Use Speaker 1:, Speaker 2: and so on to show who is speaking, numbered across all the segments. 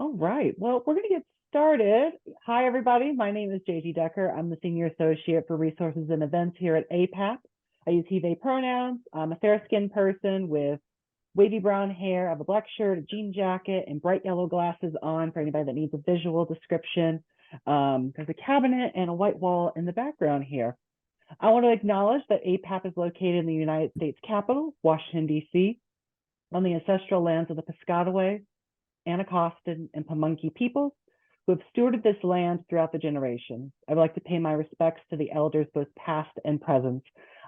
Speaker 1: All right. Well, we're going to get started. Hi, everybody. My name is JG Decker. I'm the Senior Associate for Resources and Events here at APAP. I use he, they pronouns. I'm a fair-skinned person with wavy brown hair. I have a black shirt, a jean jacket, and bright yellow glasses on for anybody that needs a visual description. There's a cabinet and a white wall in the background here. I want to acknowledge that APAP is located in the United States Capitol, Washington, D.C., on the ancestral lands of the Piscataway, Anacostan, and Pamunkey peoples who have stewarded this land throughout the generations. I would like to pay my respects to the elders, both past and present.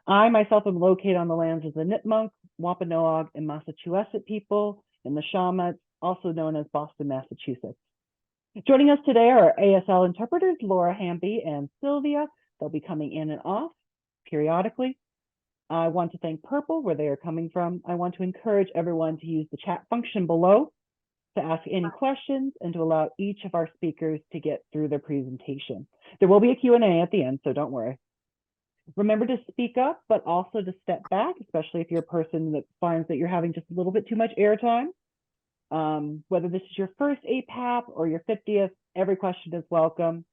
Speaker 1: I myself am located on the lands of the Nipmuc, Wampanoag, and Massachusetts people, and the Shawmuts, also known as Boston, Massachusetts. Joining us today are our ASL interpreters, Laura Hamby and Sylvia. They'll be coming in and off periodically. I want to thank Purple, where they are coming from. I want to encourage everyone to use the chat function below to ask any questions and to allow each of our speakers to get through their presentation. There will be a Q&A at the end, so don't worry. Remember to speak up, but also to step back, especially if you're a person that finds that you're having just a little bit too much airtime. Whether this is your first APAP or your 50th, every question is welcome.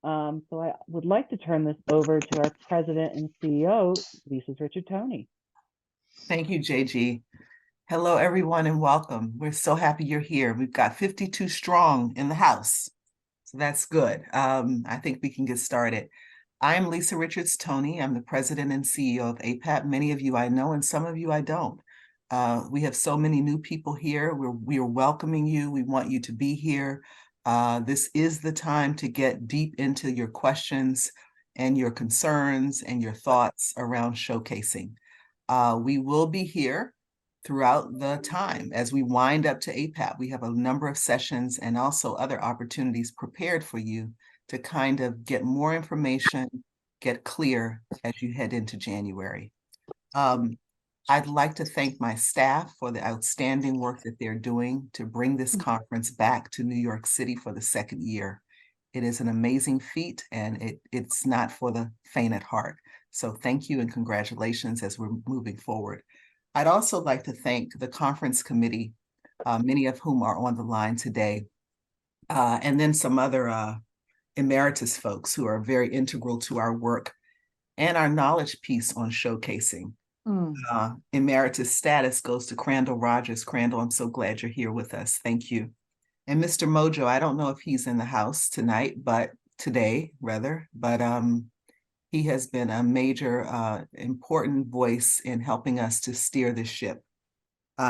Speaker 1: So I would like to turn this over to our president and CEO, Lisa Richard-Toney.
Speaker 2: Thank you, JG. Hello, everyone, and welcome. We're so happy you're here. We've got 52 strong in the house, so that's good. I think we can get started. I'm Lisa Richards-Toney. I'm the president and CEO of APAP. Many of you I know, and some of you I don't. We have so many new people here. We are welcoming you. We want you to be here. This is the time to get deep into your questions and your concerns and your thoughts around showcasing. We will be here throughout the time as we wind up to APAP. We have a number of sessions and also other opportunities prepared for you to kind of get more information, get clear as you head into January. I'd like to thank my staff for the outstanding work that they're doing to bring this conference back to New York City for the second year. It is an amazing feat, and it's not for the faint at heart. So thank you and congratulations as we're moving forward. I'd also like to thank the conference committee, many of whom are on the line today, and then some other emeritus folks who are very integral to our work and our knowledge piece on showcasing. Emeritus status goes to Crandall Rogers. Crandall, I'm so glad you're here with us. Thank you. And Mr. Mojo, I don't know if he's in the house tonight, but today, rather, but he has been a major, important voice in helping us to steer the ship.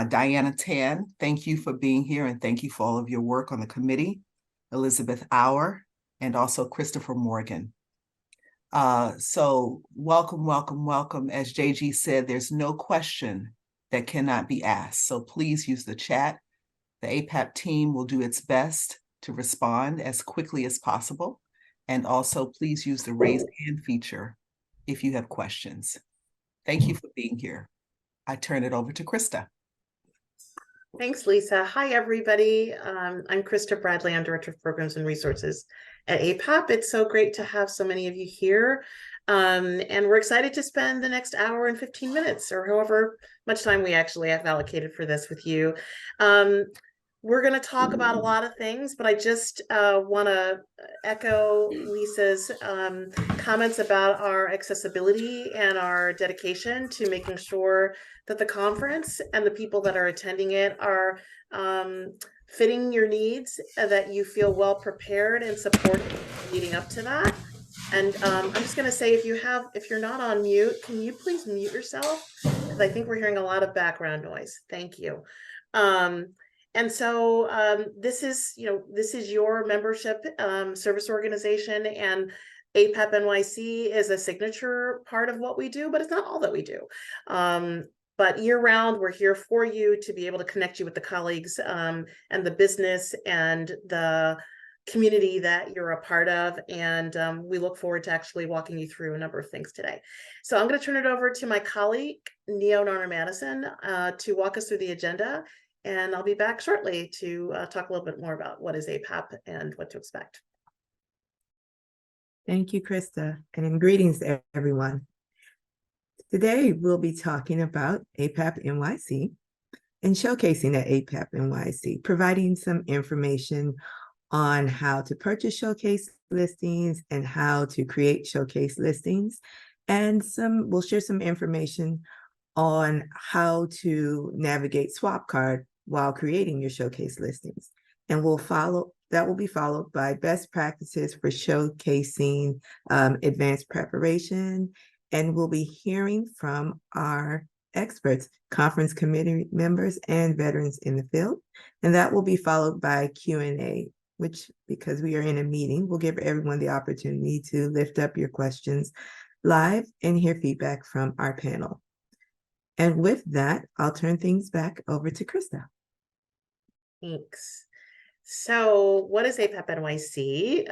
Speaker 2: Diana Tan, thank you for being here, and thank you for all of your work on the committee. Elizabeth Auer, and also Christopher Morgan. So welcome, welcome, welcome. As JG said, there's no question that cannot be asked. So please use the chat. The APAP team will do its best to respond as quickly as possible. And also please use the raise hand feature if you have questions. Thank you for being here. I turn it over to Krista.
Speaker 3: Thanks, Lisa. Hi, everybody. I'm Krista Bradley. I'm Director of Programs and Resources at APAP. It's so great to have so many of you here. And we're excited to spend the next hour and 15 minutes or however much time we actually have allocated for this with you. We're going to talk about a lot of things, but I just want to echo Lisa's comments about our accessibility and our dedication to making sure that the conference and the people that are attending it are fitting your needs, that you feel well prepared and supported leading up to that. And I'm just going to say, if you're not on mute, can you please mute yourself? Because I think we're hearing a lot of background noise. Thank you. And so this is your membership service organization, and APAP NYC is a signature part of what we do, but it's not all that we do. But year round, we're here for you to be able to connect you with the colleagues and the business and the community that you're a part of. And we look forward to actually walking you through a number of things today. So I'm going to turn it over to my colleague, Neo Narner Madison, to walk us through the agenda. And I'll be back shortly to talk a little bit more about what is APAP and what to expect.
Speaker 4: Thank you, Krista, and greetings to everyone. Today, we'll be talking about APAP NYC, and showcasing at APAP NYC, providing some information on how to purchase showcase listings and how to create showcase listings. And we'll share some information on how to navigate SwapCard while creating your showcase listings. And that will be followed by best practices for showcasing advanced preparation. And we'll be hearing from our experts, conference committee members, and veterans in the field. And that will be followed by Q&A, which, because we are in a meeting, will give everyone the opportunity to lift up your questions live and hear feedback from our panel. And with that, I'll turn things back over to Krista.
Speaker 3: Thanks. So what is APAP NYC?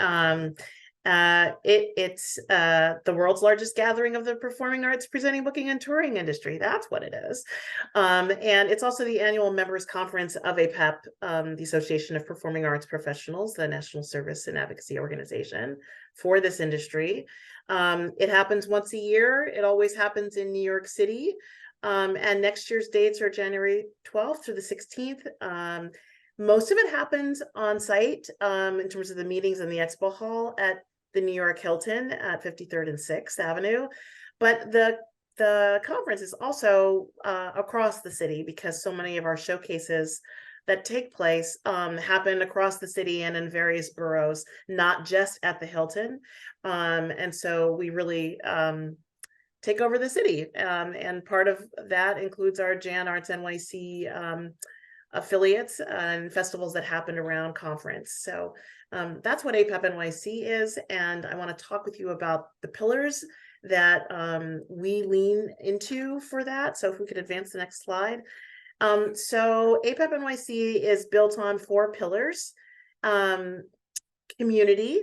Speaker 3: It's the world's largest gathering of the performing arts, presenting, booking, and touring industry. That's what it is. And it's also the annual members conference of APAP, the Association of Performing Arts Professionals, the national service and advocacy organization for this industry. It happens once a year. It always happens in New York City. And next year's dates are January 12th through the 16th. Most of it happens on site in terms of the meetings in the expo hall at the New York Hilton at 53rd and 6th Avenue. But the conference is also across the city, because so many of our showcases that take place happen across the city and in various boroughs, not just at the Hilton. And so we really take over the city. And part of that includes our Jan Arts NYC affiliates and festivals that happen around conference. So that's what APAP NYC is. And I want to talk with you about the pillars that we lean into for that. So if we could advance the next slide. So APAP NYC is built on 4 pillars. Community,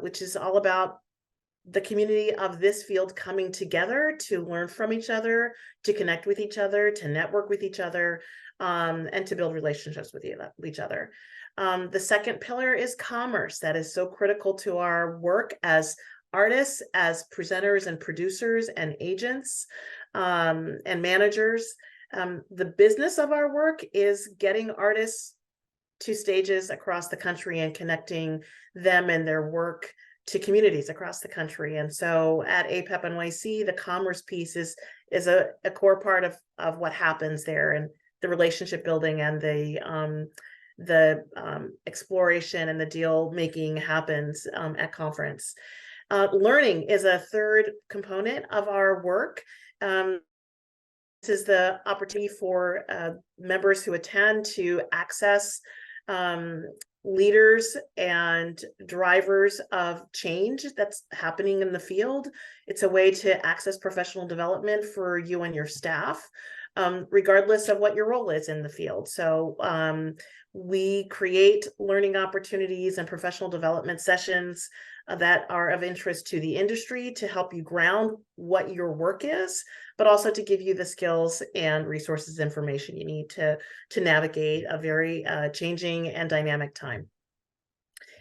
Speaker 3: which is all about the community of this field coming together to learn from each other, to connect with each other, to network with each other, and to build relationships with each other. The second pillar is commerce. That is so critical to our work as artists, as presenters and producers and agents and managers. The business of our work is getting artists to stages across the country and connecting them and their work to communities across the country. And so at APAP NYC, the commerce piece is a core part of what happens there, and the relationship building and the exploration and the deal making happens at conference. Learning is a third component of our work. This is the opportunity for members who attend to access leaders and drivers of change that's happening in the field. It's a way to access professional development for you and your staff, regardless of what your role is in the field. So we create learning opportunities and professional development sessions that are of interest to the industry to help you ground what your work is, but also to give you the skills and resources, information you need to navigate a very changing and dynamic time.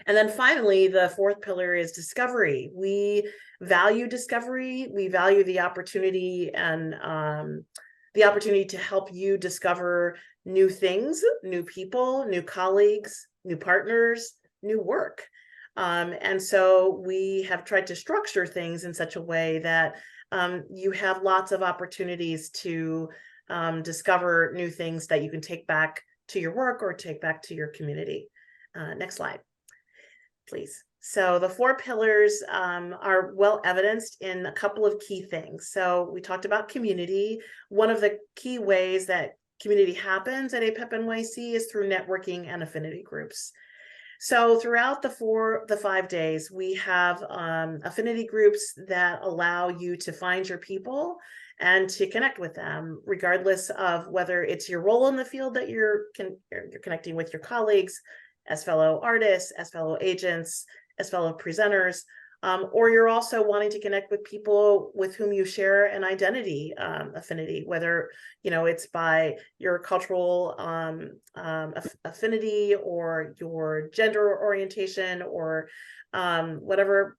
Speaker 3: And then finally, the fourth pillar is discovery. We value discovery. We value the opportunity and the opportunity to help you discover new things, new people, new colleagues, new partners, new work. And so we have tried to structure things in such a way that you have lots of opportunities to discover new things that you can take back to your work or take back to your community. Next slide, please. So the 4 pillars are well evidenced in a couple of key things. So we talked about community. One of the key ways that community happens at APAP NYC is through networking and affinity groups. So throughout the 5 days, we have affinity groups that allow you to find your people and to connect with them, regardless of whether it's your role in the field that you're connecting with your colleagues as fellow artists, as fellow agents, as fellow presenters, or you're also wanting to connect with people with whom you share an identity affinity, whether it's by your cultural affinity or your gender orientation or whatever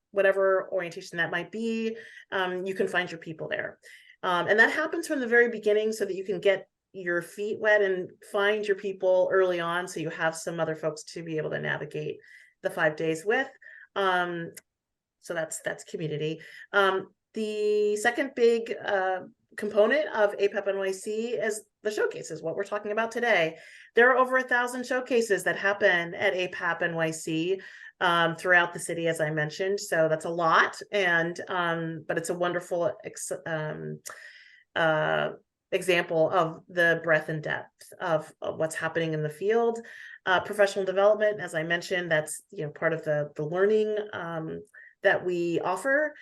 Speaker 3: orientation that might be. You can find your people there, and that happens from the very beginning so that you can get your feet wet and find your people early on, so you have some other folks to be able to navigate the 5 days with. So that's community. The second big component of APAP NYC is the showcases, what we're talking about today. There are over 1,000 showcases that happen at APAP NYC throughout the city, as I mentioned. So that's a lot, and but it's a wonderful example of the breadth and depth of what's happening in the field. Professional development, as I mentioned, that's part of the learning that we offer.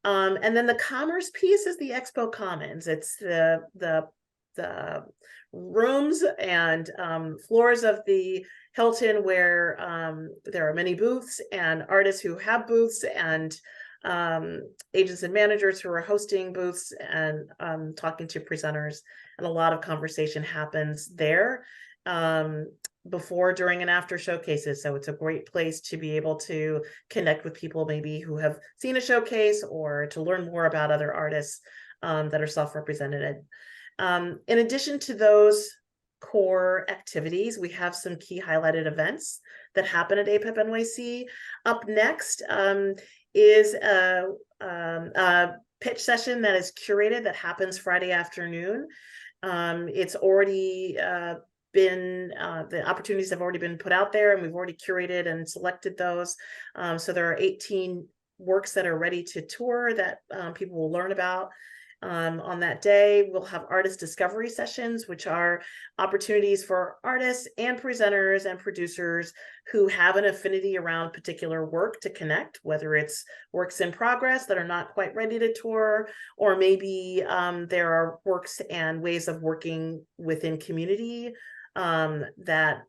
Speaker 3: And then the commerce piece is the EXPO Commons. It's the rooms and floors of the Hilton where there are many booths and artists who have booths and agents and managers who are hosting booths and talking to presenters, and a lot of conversation happens there before, during, and after showcases. So it's a great place to be able to connect with people maybe who have seen a showcase, or to learn more about other artists that are self-represented. In addition to those core activities, we have some key highlighted events that happen at APAP NYC. Up next is a pitch session that is curated that happens Friday afternoon. It's already the opportunities have already been put out there, and we've already curated and selected those. So there are 18 works that are ready to tour that people will learn about. On that day, we'll have artist discovery sessions, which are opportunities for artists and presenters and producers who have an affinity around particular work to connect, whether it's works in progress that are not quite ready to tour, or maybe there are works and ways of working within community that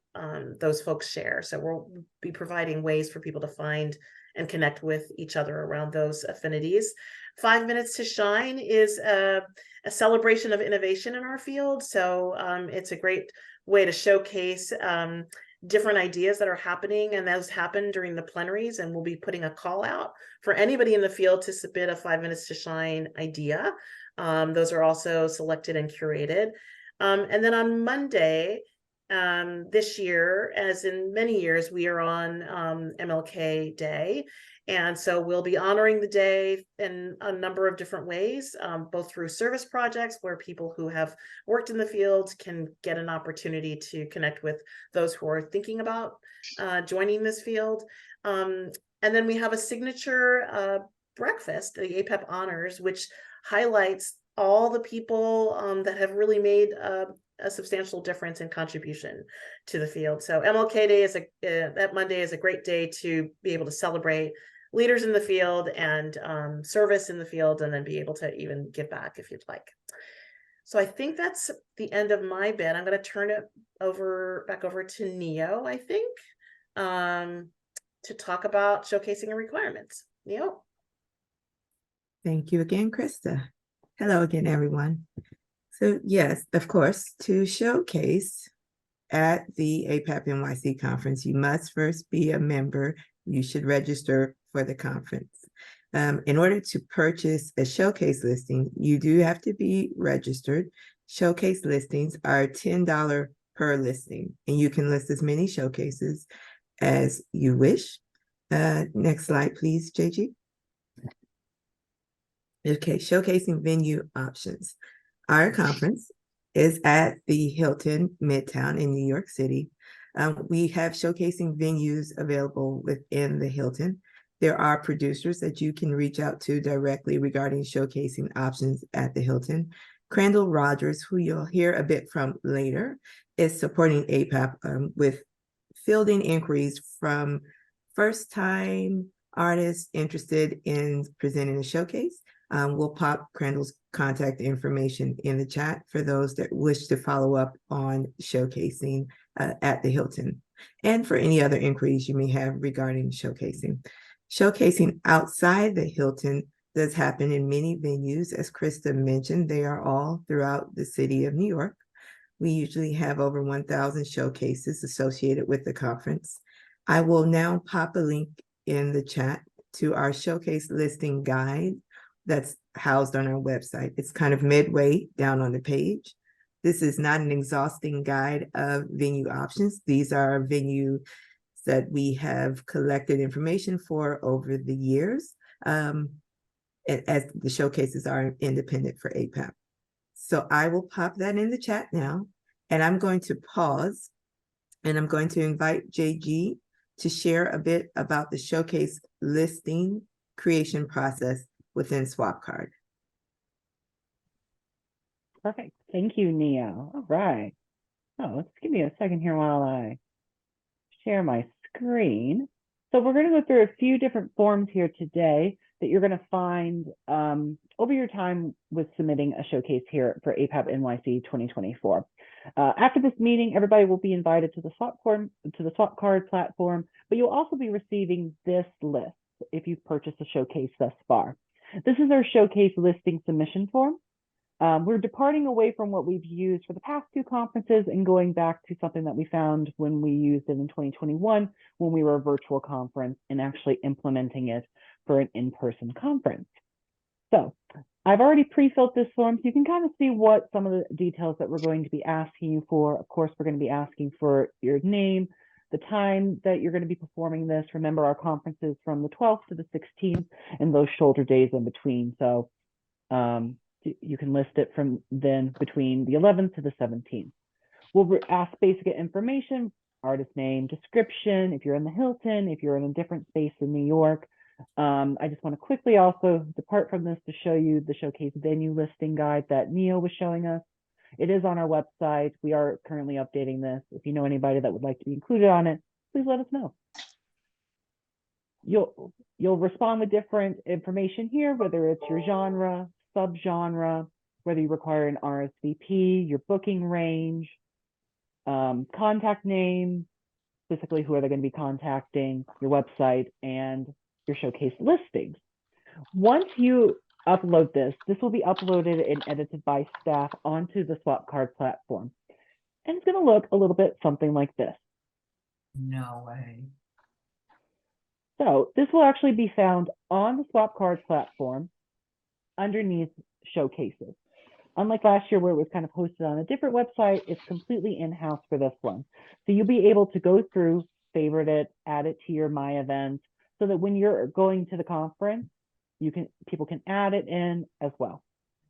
Speaker 3: those folks share. So we'll be providing ways for people to find and connect with each other around those affinities. 5 Minutes to Shine is a celebration of innovation in our field. So it's a great way to showcase different ideas that are happening, and those happen during the plenaries, and we'll be putting a call out for anybody in the field to submit a 5 Minutes to Shine idea. Those are also selected and curated. And then on Monday, this year, as in many years, we are on MLK Day. And so we'll be honoring the day in a number of different ways, both through service projects where people who have worked in the field can get an opportunity to connect with those who are thinking about joining this field. And then we have a signature breakfast, the APAP Honors, which highlights all the people that have really made a substantial difference and contribution to the field. So MLK Day is that Monday is a great day to be able to celebrate leaders in the field and service in the field, and then be able to even give back if you'd like. So I think that's the end of my bit. I'm going to turn it back over to Neo, I think, to talk about showcasing and requirements. Neo?
Speaker 4: Thank you again, Krista. Hello again, everyone. So yes, of course, to showcase at the APAP NYC conference, you must first be a member. You should register for the conference. In order to purchase a showcase listing, you do have to be registered. Showcase listings are $10 per listing, and you can list as many showcases as you wish. Next slide, please, JG. Okay, showcasing venue options. Our conference is at the Hilton Midtown in New York City. We have showcasing venues available within the Hilton. There are producers that you can reach out to directly regarding showcasing options at the Hilton. Crandall Rogers, who you'll hear a bit from later, is supporting APAP with fielding inquiries from first-time artists interested in presenting a showcase. We'll pop Crandall's contact information in the chat for those that wish to follow up on showcasing at the Hilton, and for any other inquiries you may have regarding showcasing. Showcasing outside the Hilton does happen in many venues. As Krista mentioned, they are all throughout the city of New York. We usually have over 1,000 showcases associated with the conference. I will now pop a link in the chat to our showcase listing guide that's housed on our website. It's kind of midway down on the page. This is not an exhausting guide of venue options. These are venues that we have collected information for over the years, as the showcases are independent for APAP. So I will pop that in the chat now, and I'm going to pause, and I'm going to invite JG to share a bit about the showcase listing creation process within SwapCard.
Speaker 1: Perfect. Thank you, Neo. All right. Oh, let's give me a second here while I share my screen. So we're going to go through a few different forms here today that you're going to find over your time with submitting a showcase here for APAP NYC 2024. After this meeting, everybody will be invited to the SwapCard platform, but you'll also be receiving this list if you've purchased a showcase thus far. This is our showcase listing submission form. We're departing away from what we've used for the past two conferences and going back to something that we found when we used it in 2021 when we were a virtual conference and actually implementing it for an in-person conference. So I've already pre-filled this form so you can kind of see what some of the details that we're going to be asking you for. Of course, we're going to be asking for your name, the time that you're going to be performing this. Remember, our conference is from the 12th to the 16th and those shoulder days in between. So you can list it from then between the 11th to the 17th. We'll ask basic information, artist name, description, if you're in the Hilton, if you're in a different space in New York. I just want to quickly also depart from this to show you the showcase venue listing guide that Neo was showing us. It is on our website. We are currently updating this. If you know anybody that would like to be included on it, please let us know. You'll respond with different information here, whether it's your genre, subgenre, whether you require an RSVP, your booking range, contact name, specifically who are they going to be contacting, your website, and your showcase listings. Once you upload this, this will be uploaded and edited by staff onto the SwapCard platform. And it's going to look a little bit something like this.
Speaker 2: No way.
Speaker 1: So this will actually be found on the SwapCard platform underneath showcases. Unlike last year where it was kind of hosted on a different website, it's completely in-house for this one. So you'll be able to go through, favorite it, add it to your My Events, so that when you're going to the conference, people can add it in as well.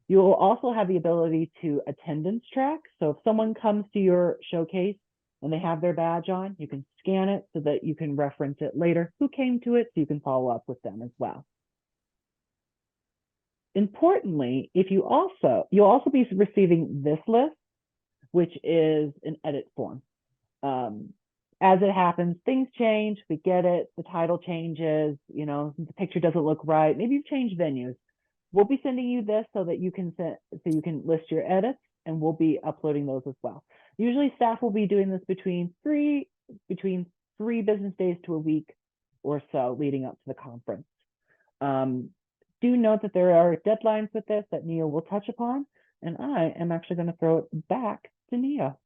Speaker 1: You will also have the ability to attendance track. So if someone comes to your showcase and they have their badge on, you can scan it so that you can reference it later, who came to it, so you can follow up with them as well. Importantly, you'll also be receiving this list, which is an edit form. As it happens, things change, we get it, the title changes, the picture doesn't look right, maybe you've changed venues. We'll be sending you this so that you can list your edits, and we'll be uploading those as well. Usually staff will be doing this between three business days to a week or so leading up to the conference. Do note that there are deadlines with this that Neo will touch upon, and I am actually going to throw it back to Neo.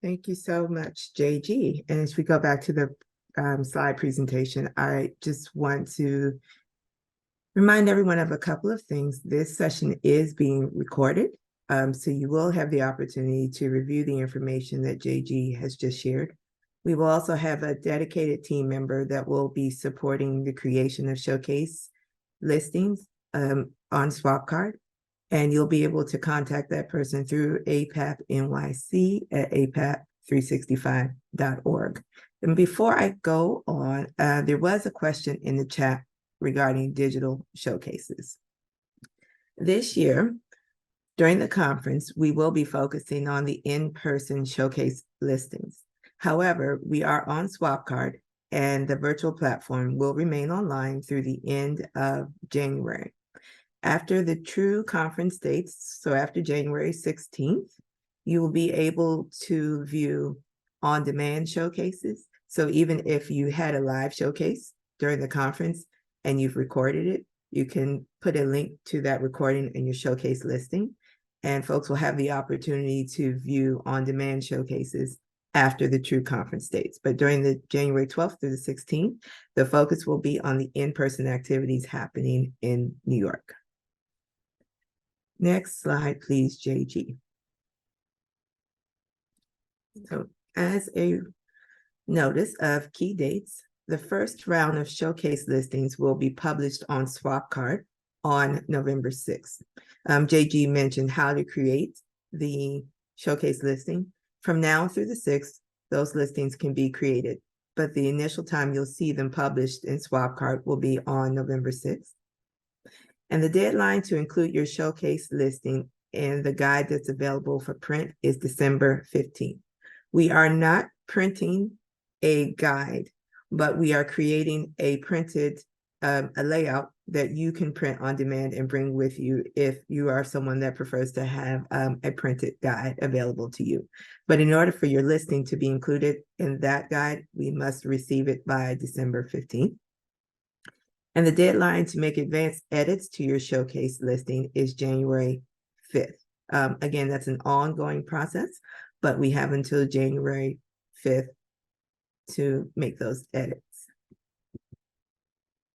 Speaker 4: Thank you so much, JG. And as we go back to the slide presentation, I just want to remind everyone of a couple of things. This session is being recorded, so you will have the opportunity to review the information that JG has just shared. We will also have a dedicated team member that will be supporting the creation of showcase listings on SwapCard. And you'll be able to contact that person through APAP NYC at apap365.org. And before I go on, there was a question in the chat regarding digital showcases. This year, during the conference, we will be focusing on the in-person showcase listings. However, we are on SwapCard, and the virtual platform will remain online through the end of January. After the true conference dates, so after January 16th, you will be able to view on-demand showcases. So even if you had a live showcase during the conference and you've recorded it, you can put a link to that recording in your showcase listing, and folks will have the opportunity to view on-demand showcases after the true conference dates. But during the January 12th through the 16th, the focus will be on the in-person activities happening in New York. Next slide, please, JG. So as a notice of key dates, the first round of showcase listings will be published on SwapCard on November 6th. JG mentioned how to create the showcase listing. From now through the 6th, those listings can be created, but the initial time you'll see them published in SwapCard will be on November 6th. And the deadline to include your showcase listing in the guide that's available for print is December 15th. We are not printing a guide, but we are creating a printed a layout that you can print on demand and bring with you if you are someone that prefers to have a printed guide available to you. But in order for your listing to be included in that guide, we must receive it by December 15th. And the deadline to make advanced edits to your showcase listing is January 5th. Again, that's an ongoing process, but we have until January 5th to make those edits.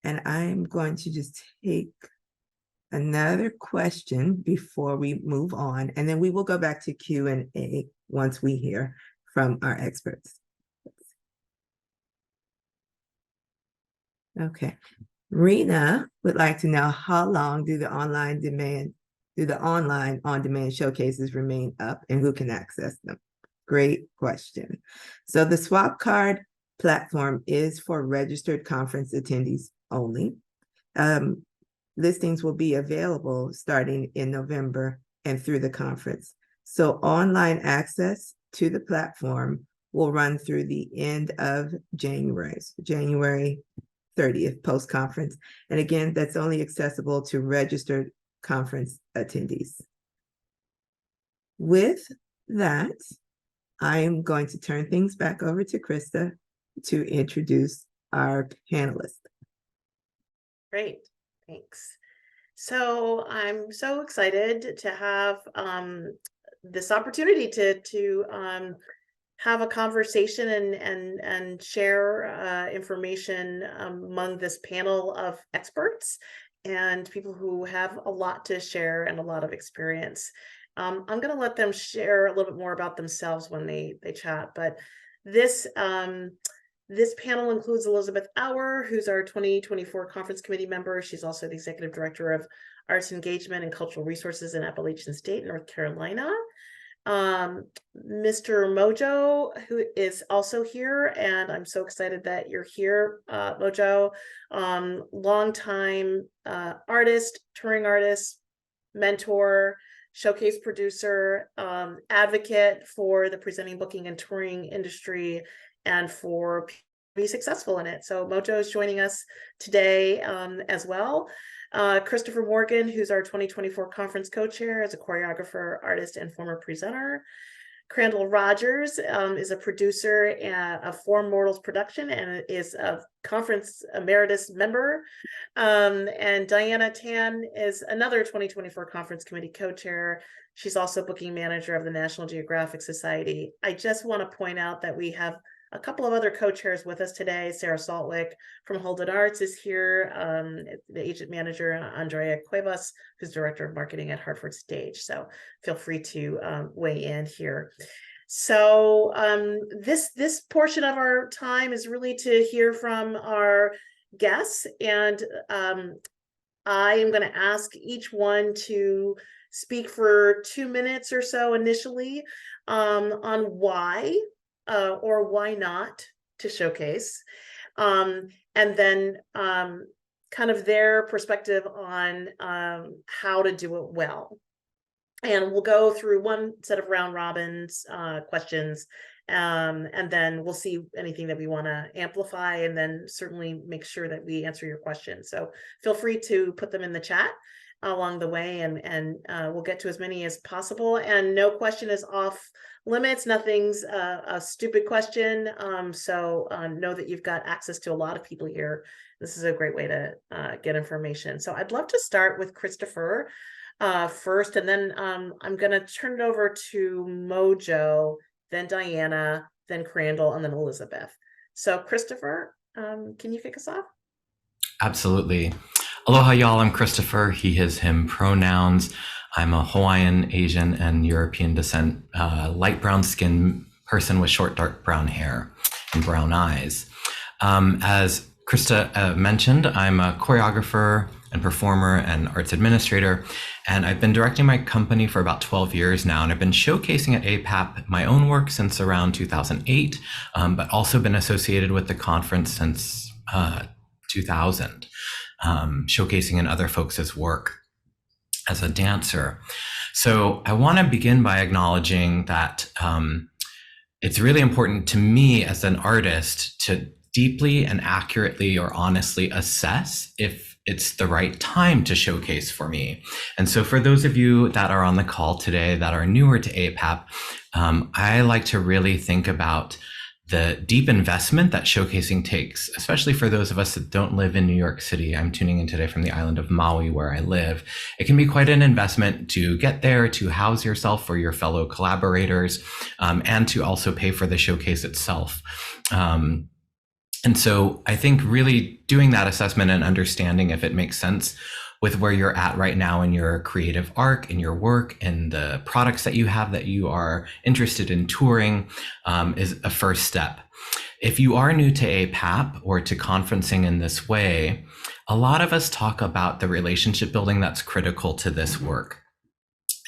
Speaker 4: And I'm going to just take another question before we move on, and then we will go back to Q&A once we hear from our experts. Okay. Rena would like to know, how long do the online on-demand showcases remain up, and who can access them? Great question. So the SwapCard platform is for registered conference attendees only. Listings will be available starting in November and through the conference. So online access to the platform will run through the end of January, so January 30th, post-conference. And again, that's only accessible to registered conference attendees. With that, I am going to turn things back over to Krista to introduce our panelists.
Speaker 3: Great, thanks. So I'm so excited to have this opportunity to have a conversation and share information among this panel of experts and people who have a lot to share and a lot of experience. I'm going to let them share a little bit more about themselves when they chat, but this panel includes Elizabeth Auer, who's our 2024 conference committee member. She's also the executive director of Arts Engagement and Cultural Resources in Appalachian State, North Carolina. Mr. Mojo, who is also here, and I'm so excited that you're here, Mojo. Longtime artist, touring artist, mentor, showcase producer, advocate for the presenting, booking, and touring industry, and for be successful in it. So Mojo is joining us today as well. Christopher Morgan, who's our 2024 conference co-chair, is a choreographer, artist, and former presenter. Crandall Rogers is a producer of Four Mortals production and is a conference emeritus member. And Diana Tan is another 2024 conference committee co-chair. She's also booking manager of the National Geographic Society. I just want to point out that we have a couple of other co-chairs with us today. Sarah Saltwick from Holden Arts is here. The agent manager, Andrea Cuevas, who's director of marketing at Hartford Stage. So feel free to weigh in here. So this portion of our time is really to hear from our guests. And I am going to ask each one to speak for 2 minutes or so initially on why or why not to showcase, and then kind of their perspective on how to do it well. And we'll go through one set of round robins questions, and then we'll see anything that we want to amplify, and then certainly make sure that we answer your questions. So feel free to put them in the chat along the way, and we'll get to as many as possible. And no question is off limits. Nothing's a stupid question. So know that you've got access to a lot of people here. This is a great way to get information. So I'd love to start with Christopher first, and then I'm going to turn it over to Mojo, then Diana, then Crandall, and then Elizabeth. So Christopher, can you kick us off?
Speaker 5: Absolutely. Aloha, y'all. I'm Christopher. He, his, him pronouns. I'm a Hawaiian, Asian, and European descent, light brown skin person with short, dark brown hair and brown eyes. As Krista mentioned, I'm a choreographer and performer and arts administrator, and I've been directing my company for about 12 years now, and I've been showcasing at APAP my own work since around 2008, but also been associated with the conference since 2000. Showcasing in other folks' work as a dancer. So I want to begin by acknowledging that it's really important to me as an artist to deeply and accurately or honestly assess if it's the right time to showcase for me. And so for those of you that are on the call today that are newer to APAP, I like to really think about the deep investment that showcasing takes, especially for those of us that don't live in New York City. I'm tuning in today from the island of Maui, where I live. It can be quite an investment to get there, to house yourself or your fellow collaborators, and to also pay for the showcase itself. And so I think really doing that assessment and understanding if it makes sense with where you're at right now in your creative arc, in your work, and the products that you have that you are interested in touring is a first step. If you are new to APAP or to conferencing in this way, a lot of us talk about the relationship building that's critical to this work.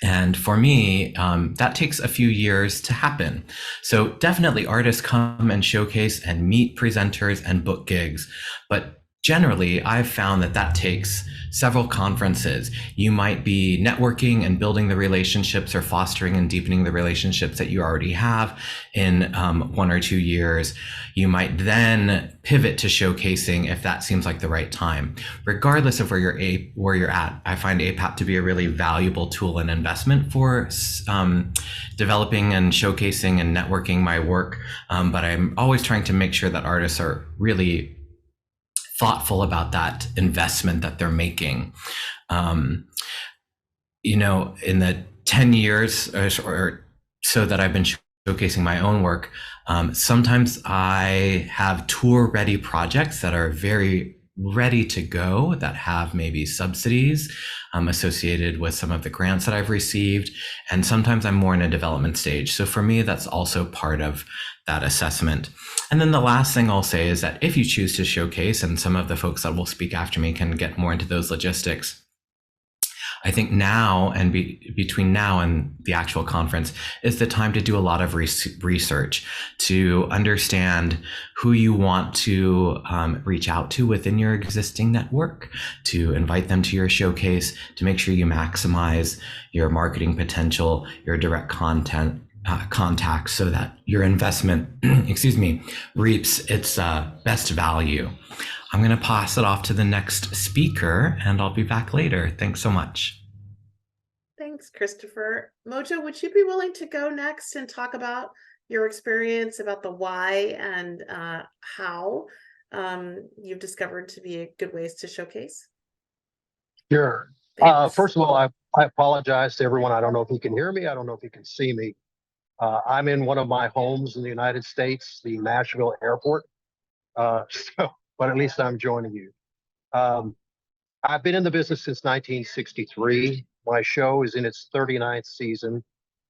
Speaker 5: And for me, that takes a few years to happen. So definitely artists come and showcase and meet presenters and book gigs, but generally, I've found that that takes several conferences. You might be networking and building the relationships or fostering and deepening the relationships that you already have in 1 or 2 years. You might then pivot to showcasing if that seems like the right time. Regardless of where you're at, I find APAP to be a really valuable tool and investment for developing and showcasing and networking my work. But I'm always trying to make sure that artists are really thoughtful about that investment that they're making. In the 10 years or so that I've been showcasing my own work, sometimes I have tour ready projects that are very ready to go, that have maybe subsidies associated with some of the grants that I've received. And sometimes I'm more in a development stage. So for me, that's also part of that assessment. And then the last thing I'll say is that if you choose to showcase, and some of the folks that will speak after me can get more into those logistics, I think now and between now and the actual conference is the time to do a lot of research to understand who you want to reach out to within your existing network, to invite them to your showcase, to make sure you maximize your marketing potential, your direct content contacts, so that your investment, reaps its best value. I'm going to pass it off to the next speaker, and I'll be back later. Thanks so much.
Speaker 3: Thanks, Christopher. Mojo, would you be willing to go next and talk about your experience, about the why and how you've discovered to be good ways to showcase?
Speaker 6: Sure. First of all, I apologize to everyone. I don't know if you can hear me. I don't know if you can see me. I'm in one of my homes in the United States, the Nashville airport. But at least I'm joining you. I've been in the business since 1963. My show is in its 39th season,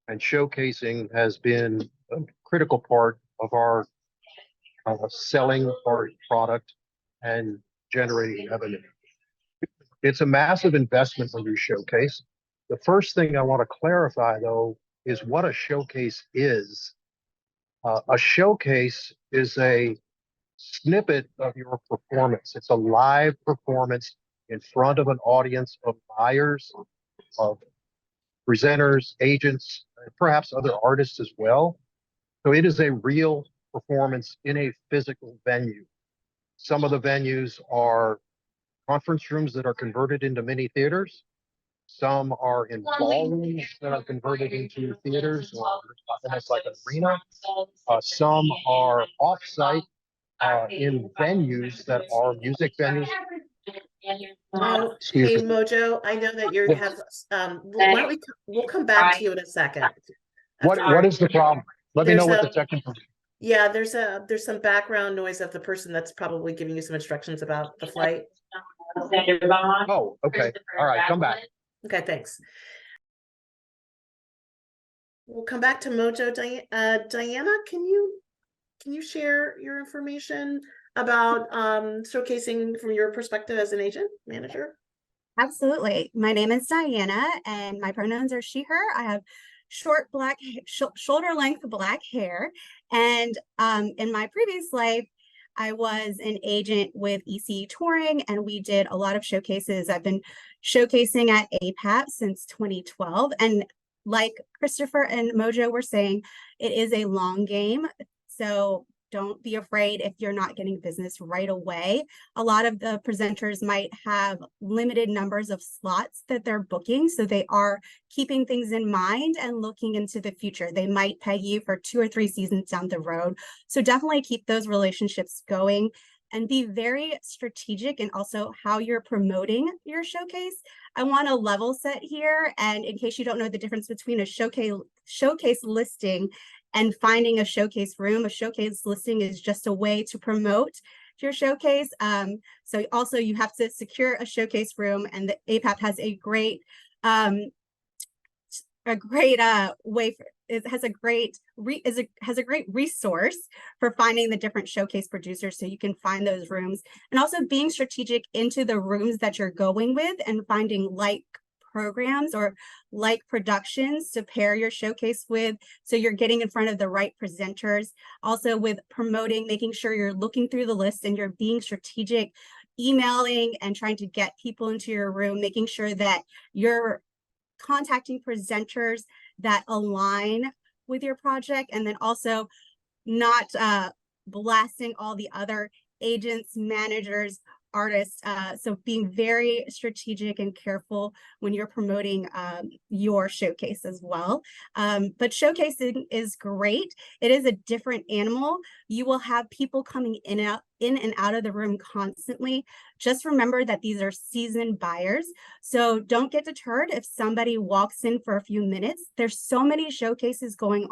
Speaker 6: and showcasing has been a critical part of our selling our product and generating revenue. It's a massive investment when you showcase. The first thing I want to clarify, though, is what a showcase is. A showcase is a snippet of your performance. It's a live performance in front of an audience of buyers, of presenters, agents, and perhaps other artists as well. So it is a real performance in a physical venue. Some of the venues are conference rooms that are converted into mini theaters. Some are in ballrooms that are converted into theaters, or almost like an arena. Some are off-site in venues that are music venues.
Speaker 3: Hey, Mojo, I know that you have, why don't we'll come back to you in a second.
Speaker 6: What is the problem? Let me know what the technical.
Speaker 3: Yeah, there's some background noise of the person that's probably giving you some instructions about the flight.
Speaker 6: Oh, okay. All right, come back.
Speaker 3: Okay, thanks. We'll come back to Mojo. Diana, can you share your information about showcasing from your perspective as an agent manager?
Speaker 7: Absolutely. My name is Diana and my pronouns are she, her. I have short black, shoulder length black hair. And in my previous life, I was an agent with ECE Touring and we did a lot of showcases. I've been showcasing at APAP since 2012. And like Christopher and Mojo were saying, it is a long game. So don't be afraid if you're not getting business right away. A lot of the presenters might have limited numbers of slots that they're booking. So they are keeping things in mind and looking into the future. They might pay you for 2 or 3 seasons down the road. So definitely keep those relationships going and be very strategic and also how you're promoting your showcase. I want to level set here. And in case you don't know the difference between a showcase listing and finding a showcase room, a showcase listing is just a way to promote your showcase. So also you have to secure a showcase room, and the APAP has a great way for it has a great resource for finding the different showcase producers, so you can find those rooms, and also being strategic into the rooms that you're going with and finding like programs or like productions to pair your showcase with, so you're getting in front of the right presenters. Also with promoting, making sure you're looking through the list and you're being strategic, emailing and trying to get people into your room, making sure that you're contacting presenters that align with your project, and then also not blasting all the other agents, managers, artists. So being very strategic and careful when you're promoting your showcase as well. But showcasing is great. It is a different animal. You will have people coming in and out of the room constantly. Just remember that these are seasoned buyers. So don't get deterred if somebody walks in for a few minutes. There's so many showcases going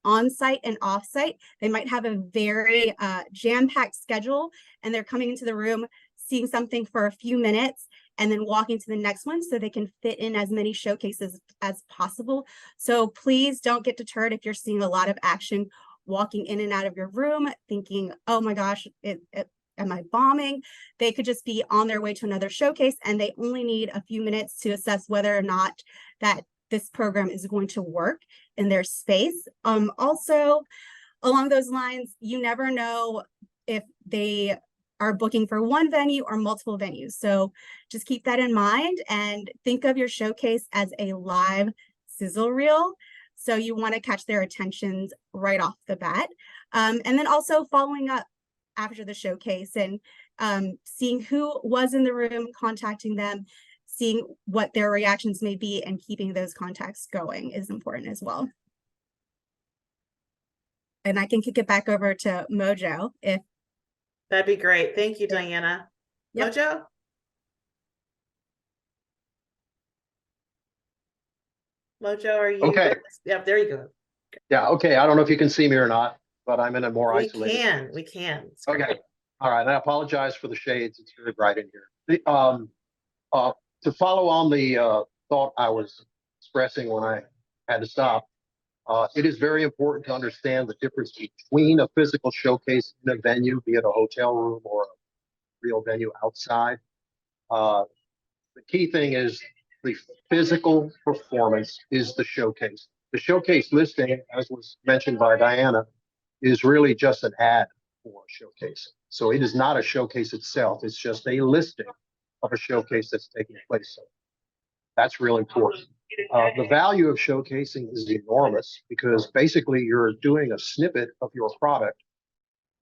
Speaker 7: on site and off site. They might have a very jam-packed schedule and they're coming into the room, seeing something for a few minutes and then walking to the next one so they can fit in as many showcases as possible. So please don't get deterred if you're seeing a lot of action walking in and out of your room thinking, oh my gosh, am I bombing? They could just be on their way to another showcase and they only need a few minutes to assess whether or not that this program is going to work in their space. Also, along those lines, you never know if they are booking for one venue or multiple venues. So just keep that in mind and think of your showcase as a live sizzle reel. So you want to catch their attentions right off the bat. And then also following up after the showcase and seeing who was in the room, contacting them, seeing what their reactions may be, and keeping those contacts going is important as well. And I can kick it back over to Mojo if
Speaker 3: that'd be great. Thank you, Diana.
Speaker 7: Yep.
Speaker 3: Mojo? Mojo, are you?
Speaker 6: Okay.
Speaker 3: Yep, there you go.
Speaker 6: Yeah, okay. I don't know if you can see me or not, but I'm in a more isolated.
Speaker 3: We can.
Speaker 6: Okay. All right. I apologize for the shades. It's very bright in here. To follow on the thought I was expressing when I had to stop, it is very important to understand the difference between a physical showcase in a venue, be it a hotel room or a real venue outside. The key thing is the physical performance is the showcase. The showcase listing, as was mentioned by Diana, is really just an ad for a showcase. So it is not a showcase itself. It's just a listing of a showcase that's taking place. So that's real important. The value of showcasing is enormous because basically you're doing a snippet of your product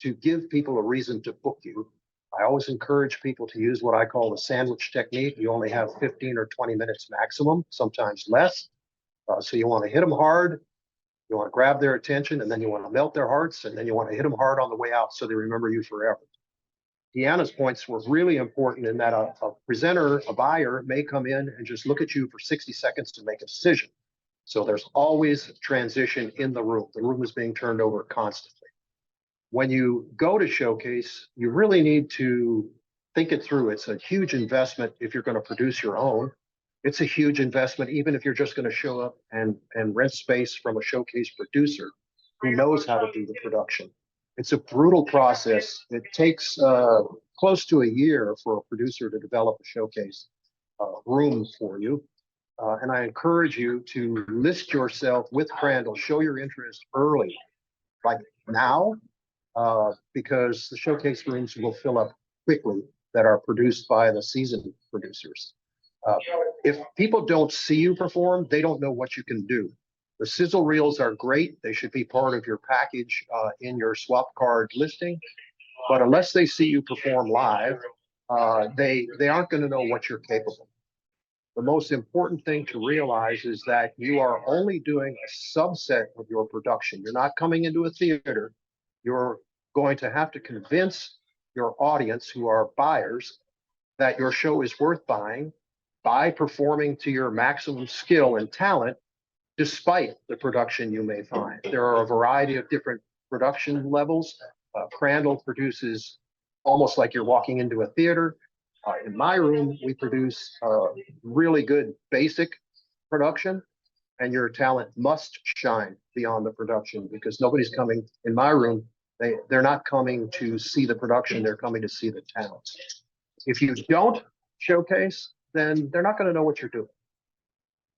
Speaker 6: to give people a reason to book you. I always encourage people to use what I call the sandwich technique. You only have 15 or 20 minutes maximum, sometimes less. So you want to hit them hard, you want to grab their attention, and then you want to melt their hearts, and then you want to hit them hard on the way out so they remember you forever. Deanna's points were really important in that a presenter, a buyer may come in and just look at you for 60 seconds to make a decision. So there's always transition in the room. The room is being turned over constantly. When you go to showcase, you really need to think it through. It's a huge investment if you're going to produce your own. It's a huge investment even if you're just going to show up and rent space from a showcase producer who knows how to do the production. It's a brutal process. It takes close to a year for a producer to develop a showcase room for you. And I encourage you to list yourself with Crandall, show your interest early, like now, because the showcase rooms will fill up quickly that are produced by the seasoned producers. If people don't see you perform, they don't know what you can do. The sizzle reels are great. They should be part of your package in your swap card listing. But unless they see you perform live, they aren't going to know what you're capable of. The most important thing to realize is that you are only doing a subset of your production. You're not coming into a theater. You're going to have to convince your audience, who are buyers, that your show is worth buying by performing to your maximum skill and talent, despite the production you may find. There are a variety of different production levels. Crandall produces almost like you're walking into a theater. In my room, we produce really good basic production, and your talent must shine beyond the production, because nobody's coming in my room. They're not coming to see the production, they're coming to see the talent. If you don't showcase, then they're not going to know what you're doing.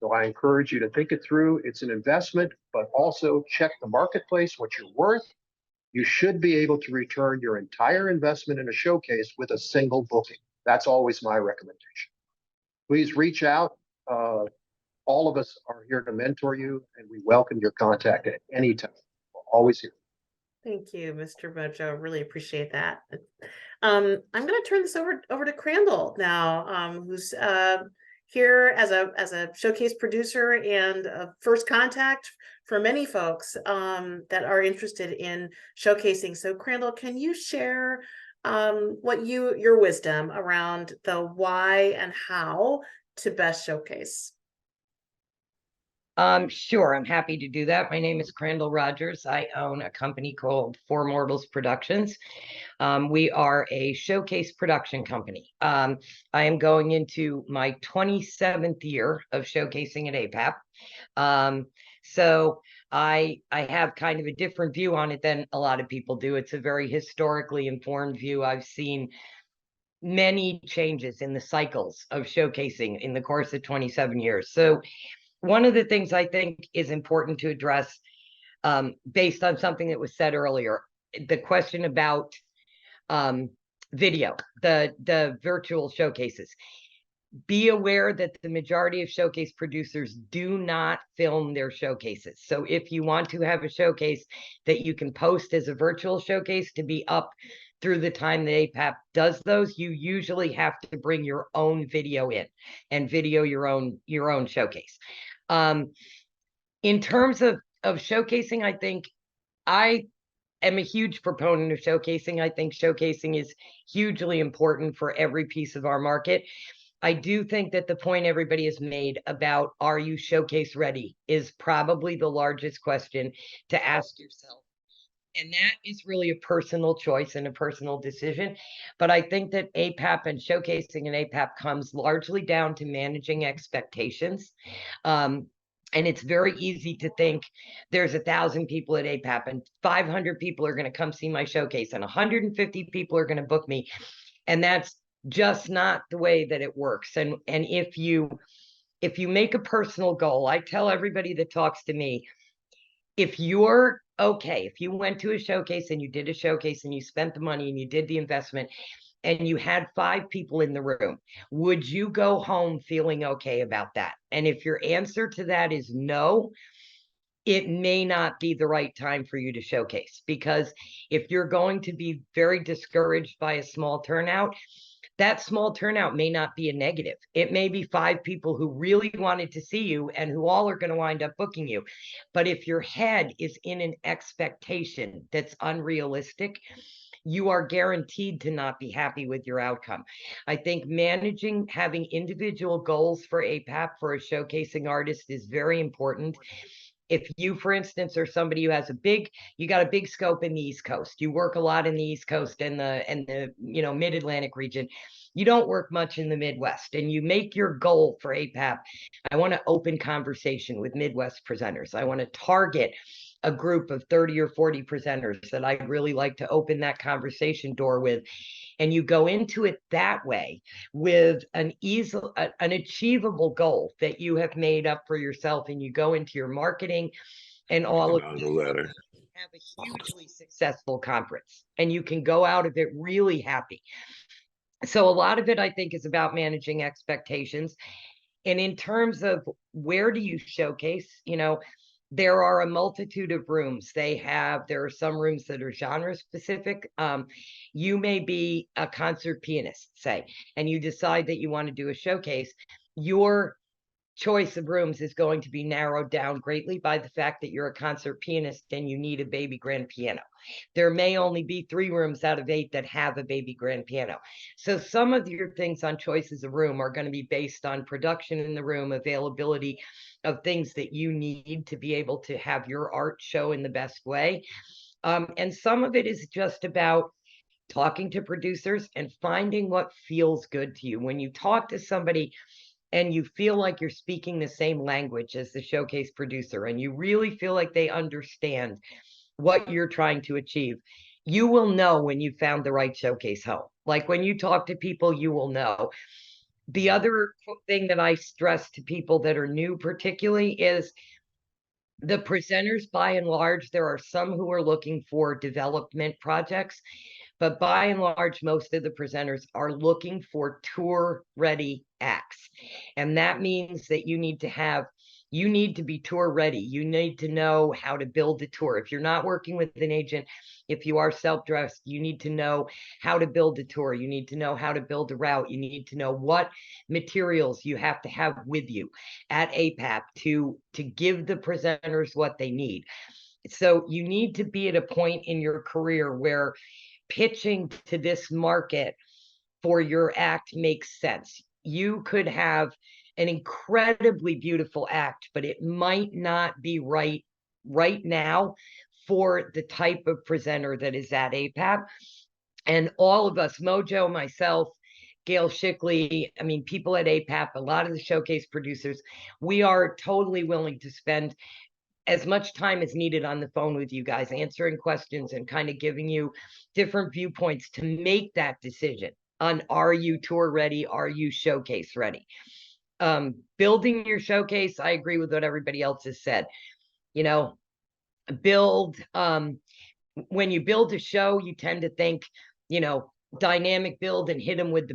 Speaker 6: So I encourage you to think it through. It's an investment, but also check the marketplace, what you're worth. You should be able to return your entire investment in a showcase with a single booking. That's always my recommendation. Please reach out. All of us are here to mentor you, and we welcome your contact at any time. We're always here.
Speaker 3: Thank you, Mr. Mojo. Really appreciate that. I'm going to turn this over to Crandall now, who's here as a showcase producer and a first contact for many folks that are interested in showcasing. So, Crandall, can you share what your wisdom around the why and how to best showcase?
Speaker 8: Sure, I'm happy to do that. My name is Crandall Rogers. I own a company called Four Mortals Productions. We are a showcase production company. I am going into my 27th year of showcasing at APAP. So I have kind of a different view on it than a lot of people do. It's a very historically informed view. I've seen many changes in the cycles of showcasing in the course of 27 years. So one of the things I think is important to address, based on something that was said earlier, the question about video, the virtual showcases. Be aware that the majority of showcase producers do not film their showcases. So if you want to have a showcase that you can post as a virtual showcase to be up through the time that APAP does those, you usually have to bring your own video in and video your own showcase. In terms of showcasing, I think I am a huge proponent of showcasing. I think showcasing is hugely important for every piece of our market. I do think that the point everybody has made about are you showcase ready is probably the largest question to ask yourself. And that is really a personal choice and a personal decision. But I think that APAP and showcasing in APAP comes largely down to managing expectations. And it's very easy to think there's 1,000 people at APAP and 500 people are going to come see my showcase and 150 people are going to book me. And that's just not the way that it works. And if you make a personal goal, I tell everybody that talks to me, if you're okay, if you went to a showcase and you did a showcase and you spent the money and you did the investment and you had 5 people in the room, would you go home feeling okay about that? And if your answer to that is no, it may not be the right time for you to showcase, because if you're going to be very discouraged by a small turnout, that small turnout may not be a negative. It may be 5 people who really wanted to see you and who all are going to wind up booking you. But if your head is in an expectation that's unrealistic, you are guaranteed to not be happy with your outcome. I think having individual goals for APAP for a showcasing artist is very important. If you, for instance, are somebody who has you got a big scope in the East Coast, you work a lot in the East Coast and the mid-Atlantic region, you don't work much in the Midwest, and you make your goal for APAP, I want to open conversation with Midwest presenters. I want to target a group of 30 or 40 presenters that I'd really like to open that conversation door with. And you go into it that way with an achievable goal that you have made up for yourself, and you go into your marketing and all of that, have a hugely successful conference, and you can go out of it really happy. So a lot of it, I think, is about managing expectations. And in terms of where do you showcase, there are a multitude of rooms. There are some rooms that are genre specific. You may be a concert pianist, say, and you decide that you want to do a showcase. Your choice of rooms is going to be narrowed down greatly by the fact that you're a concert pianist and you need a baby grand piano. There may only be 3 rooms out of 8 that have a baby grand piano. So some of your things on choices of room are going to be based on production in the room, availability of things that you need to be able to have your art show in the best way. And some of it is just about talking to producers and finding what feels good to you. When you talk to somebody and you feel like you're speaking the same language as the showcase producer, and you really feel like they understand what you're trying to achieve, you will know when you found the right showcase home. Like when you talk to people, you will know. The other thing that I stress to people that are new particularly is the presenters, by and large, there are some who are looking for development projects, but by and large, most of the presenters are looking for tour-ready acts. And that means that you need to be tour ready. You need to know how to build a tour. If you're not working with an agent, if you are self-dressed, you need to know how to build a tour. You need to know how to build a route. You need to know what materials you have to have with you at APAP to give the presenters what they need. So you need to be at a point in your career where pitching to this market for your act makes sense. You could have an incredibly beautiful act, but it might not be right now for the type of presenter that is at APAP. And all of us, Mojo, myself, Gail Shickley, people at APAP, a lot of the showcase producers, we are totally willing to spend as much time as needed on the phone with you guys, answering questions and kind of giving you different viewpoints to make that decision on, are you tour ready? Are you showcase ready? Building your showcase, I agree with what everybody else has said. When you build a show, you tend to think, dynamic build and hit them with the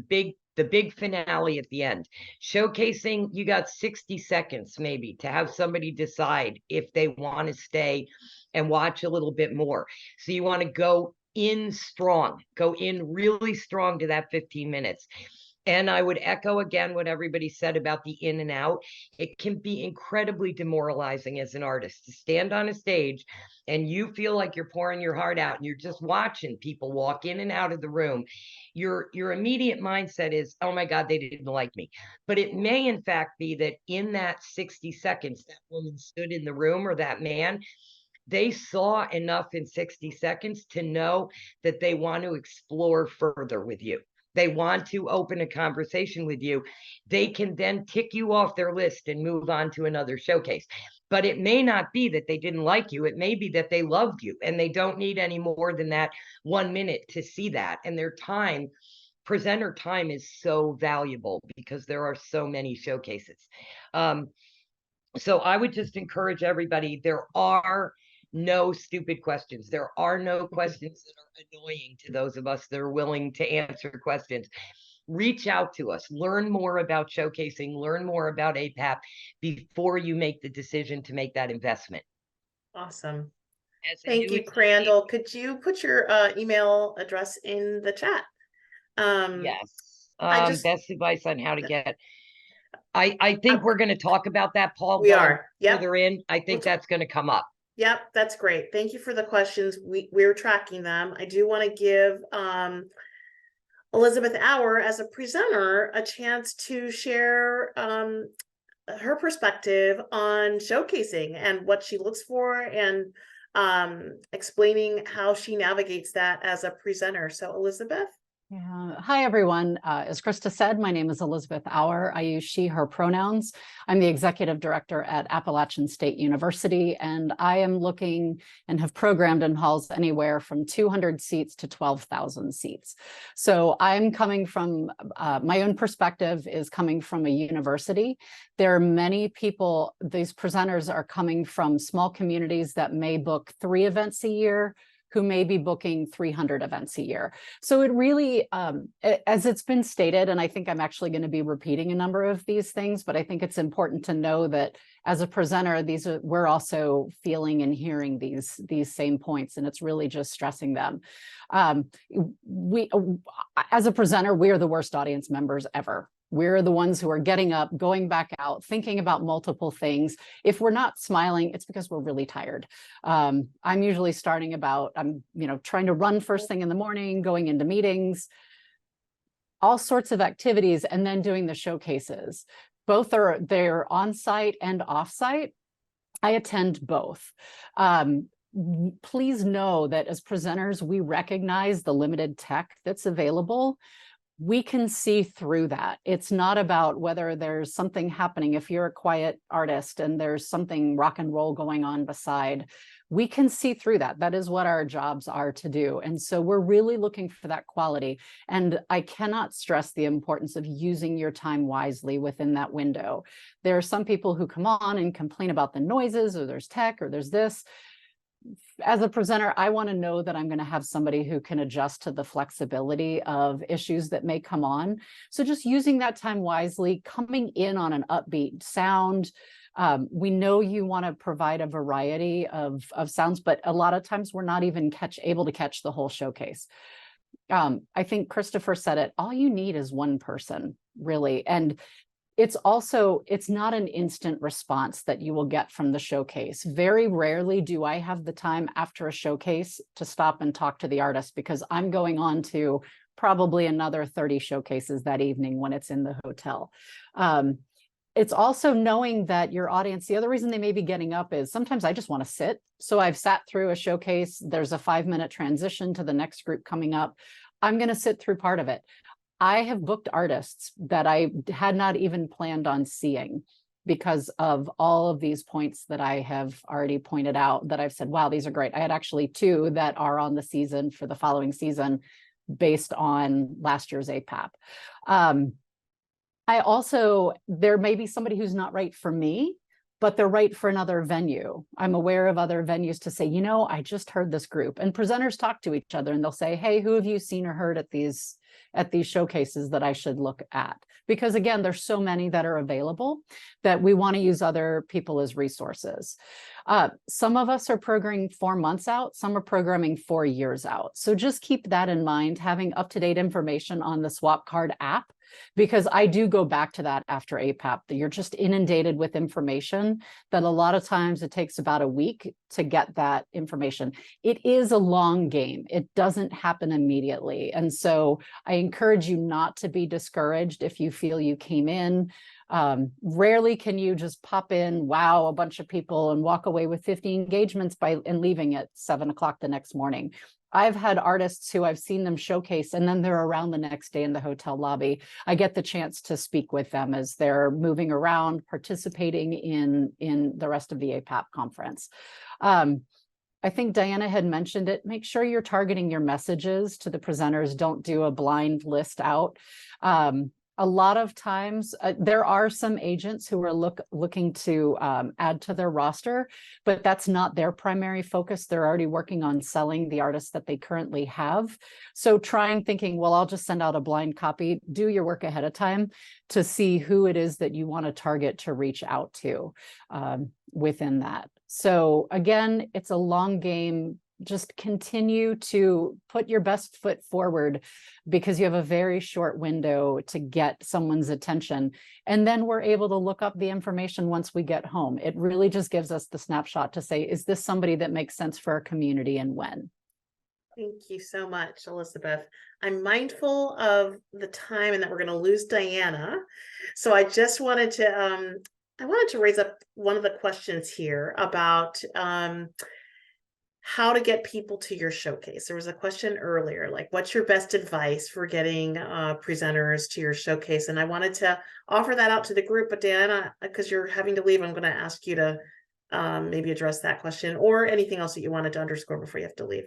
Speaker 8: big finale at the end. Showcasing, you got 60 seconds maybe to have somebody decide if they want to stay and watch a little bit more. So you want to go in really strong to that 15 minutes. And I would echo again what everybody said about the in and out. It can be incredibly demoralizing as an artist to stand on a stage and you feel like you're pouring your heart out and you're just watching people walk in and out of the room. Your immediate mindset is, oh my God, they didn't like me. But it may in fact be that in that 60 seconds, that woman stood in the room or that man, they saw enough in 60 seconds to know that they want to explore further with you. They want to open a conversation with you. They can then tick you off their list and move on to another showcase. But it may not be that they didn't like you. It may be that they loved you and they don't need any more than that 1 minute to see that. And their time, presenter time, is so valuable because there are so many showcases. So I would just encourage everybody, there are no stupid questions. There are no questions that are annoying to those of us that are willing to answer questions. Reach out to us, learn more about showcasing, learn more about APAP before you make the decision to make that investment.
Speaker 3: Awesome. Thank you, Crandall. Could you put your email address in the chat?
Speaker 8: Yes. Best advice on how to get. I think we're going to talk about that, Paul.
Speaker 3: We are. Yep.
Speaker 8: Further in, I think that's going to come up.
Speaker 3: Yep, that's great. Thank you for the questions. We're tracking them. I do want to give Elizabeth Auer, as a presenter, a chance to share her perspective on showcasing and what she looks for, and explaining how she navigates that as a presenter. So Elizabeth.
Speaker 9: Yeah. Hi, everyone. As Krista said, my name is Elizabeth Auer. I use she, her pronouns. I'm the executive director at Appalachian State University, and I am looking and have programmed in halls anywhere from 200 seats to 12,000 seats. So I'm coming from, my own perspective is coming from a university. There are many people, these presenters are coming from small communities that may book 3 events a year, who may be booking 300 events a year. So it really, as it's been stated, and I think I'm actually going to be repeating a number of these things, but I think it's important to know that as a presenter, we're also feeling and hearing these same points, and it's really just stressing them. As a presenter, we are the worst audience members ever. We're the ones who are getting up, going back out, thinking about multiple things. If we're not smiling, it's because we're really tired. I'm usually starting about, I'm trying to run first thing in the morning, going into meetings, all sorts of activities, and then doing the showcases. Both they're on-site and off-site. I attend both. Please know that as presenters, we recognize the limited tech that's available. We can see through that. It's not about whether there's something happening. If you're a quiet artist and there's something rock and roll going on beside, we can see through that. That is what our jobs are to do. And so we're really looking for that quality. And I cannot stress the importance of using your time wisely within that window. There are some people who come on and complain about the noises, or there's tech, or there's this. As a presenter, I want to know that I'm going to have somebody who can adjust to the flexibility of issues that may come on. So just using that time wisely, coming in on an upbeat sound. We know you want to provide a variety of sounds, but a lot of times we're not even able to catch the whole showcase. I think Christopher said it, all you need is one person, really. And it's not an instant response that you will get from the showcase. Very rarely do I have the time after a showcase to stop and talk to the artist, because I'm going on to probably another 30 showcases that evening when it's in the hotel. It's also knowing that your audience, the other reason they may be getting up is sometimes I just want to sit. So I've sat through a showcase, there's a 5-minute transition to the next group coming up. I'm going to sit through part of it. I have booked artists that I had not even planned on seeing because of all of these points that I have already pointed out, that I've said, wow, these are great. I had actually 2 that are on the season for the following season based on last year's APAP. There may be somebody who's not right for me, but they're right for another venue. I'm aware of other venues to say, I just heard this group, and presenters talk to each other and they'll say, hey, who have you seen or heard at these showcases that I should look at? Because again, there's so many that are available that we want to use other people as resources. Some of us are programming 4 months out, some are programming 4 years out. So just keep that in mind, having up-to-date information on the Swap Card app, because I do go back to that after APAP, that you're just inundated with information that a lot of times it takes about a week to get that information. It is a long game. It doesn't happen immediately. And so I encourage you not to be discouraged if you feel you came in. Rarely can you just pop in, wow, a bunch of people, and walk away with 50 engagements and leaving at 7 o'clock the next morning. I've had artists who I've seen them showcase and then they're around the next day in the hotel lobby. I get the chance to speak with them as they're moving around, participating in the rest of the APAP conference. I think Diana had mentioned it. Make sure you're targeting your messages to the presenters. Don't do a blind list out. A lot of times there are some agents who are looking to add to their roster, but that's not their primary focus. They're already working on selling the artists that they currently have. So trying thinking, well, I'll just send out a blind copy. Do your work ahead of time to see who it is that you want to target to reach out to within that. So again, it's a long game. Just continue to put your best foot forward, because you have a very short window to get someone's attention. And then we're able to look up the information once we get home. It really just gives us the snapshot to say, is this somebody that makes sense for our community, and when?
Speaker 3: Thank you so much, Elizabeth. I'm mindful of the time and that we're going to lose Diana. So I just wanted to I wanted to raise up one of the questions here about how to get people to your showcase. There was a question earlier, like, what's your best advice for getting presenters to your showcase? And I wanted to offer that out to the group, but Diana, because you're having to leave, I'm going to ask you to maybe address that question or anything else that you wanted to underscore before you have to leave.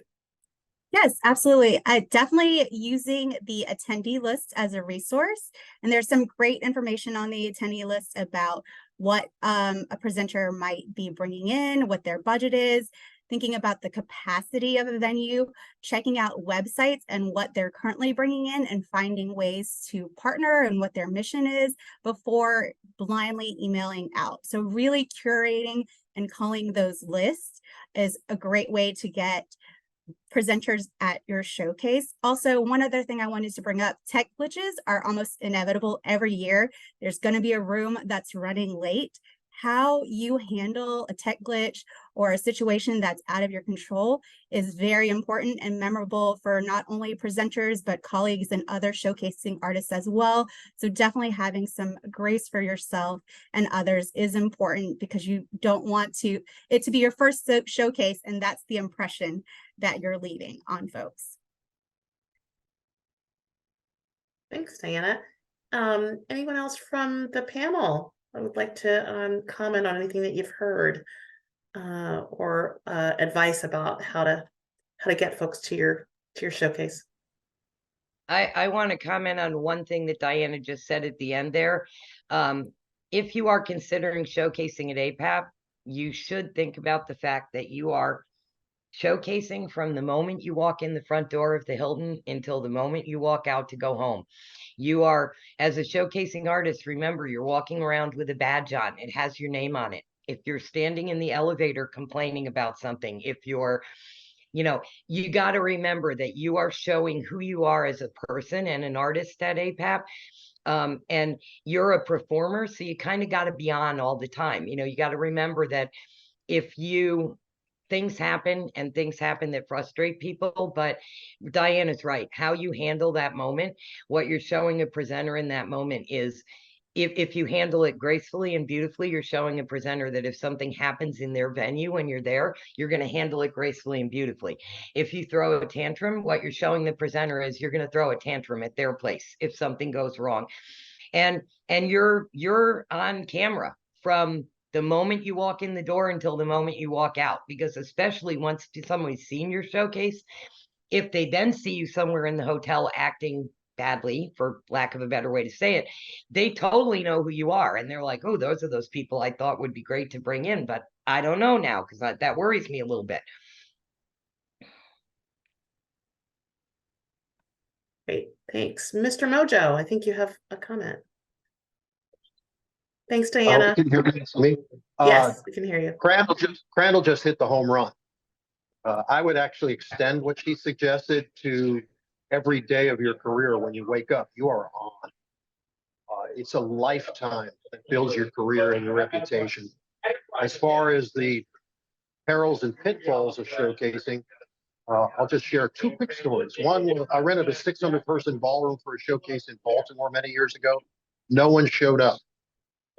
Speaker 7: Yes, absolutely. Definitely using the attendee list as a resource. And there's some great information on the attendee list about what a presenter might be bringing in, what their budget is, thinking about the capacity of a venue, checking out websites and what they're currently bringing in, and finding ways to partner and what their mission is before blindly emailing out. So really curating and culling those lists is a great way to get presenters at your showcase. Also, one other thing I wanted to bring up, tech glitches are almost inevitable every year. There's going to be a room that's running late. How you handle a tech glitch or a situation that's out of your control is very important and memorable for not only presenters, but colleagues and other showcasing artists as well. So definitely having some grace for yourself and others is important, because you don't want it to be your first showcase, and that's the impression that you're leaving on folks.
Speaker 3: Thanks, Diana. Anyone else from the panel I would like to comment on anything that you've heard or advice about how to get folks to your showcase?
Speaker 8: I want to comment on one thing that Diana just said at the end there. If you are considering showcasing at APAP, you should think about the fact that you are showcasing from the moment you walk in the front door of the Hilton until the moment you walk out to go home. You are, as a showcasing artist, remember, you're walking around with a badge on. It has your name on it. If you're standing in the elevator complaining about something, if you're, you got to remember that you are showing who you are as a person and an artist at APAP. And you're a performer, so you kind of got to be on all the time. You got to remember that if things happen that frustrate people, but Diana's right. How you handle that moment, what you're showing a presenter in that moment is, if you handle it gracefully and beautifully, you're showing a presenter that if something happens in their venue when you're there, you're going to handle it gracefully and beautifully. If you throw a tantrum, what you're showing the presenter is you're going to throw a tantrum at their place if something goes wrong. And you're on camera from the moment you walk in the door until the moment you walk out, because especially once somebody's seen your showcase, if they then see you somewhere in the hotel acting badly, for lack of a better way to say it, they totally know who you are. And they're like, oh, those are those people I thought would be great to bring in, but I don't know now, because that worries me a little bit.
Speaker 3: Great, thanks. Mr. Mojo, I think you have a comment. Thanks, Diana.
Speaker 6: Can you hear me?
Speaker 3: Yes, we can hear you.
Speaker 6: Crandall just hit the home run. I would actually extend what she suggested to every day of your career. When you wake up, you are on. It's a lifetime that builds your career and your reputation. As far as the perils and pitfalls of showcasing, I'll just share two quick stories. One, I rented a 600-person ballroom for a showcase in Baltimore many years ago. No one showed up.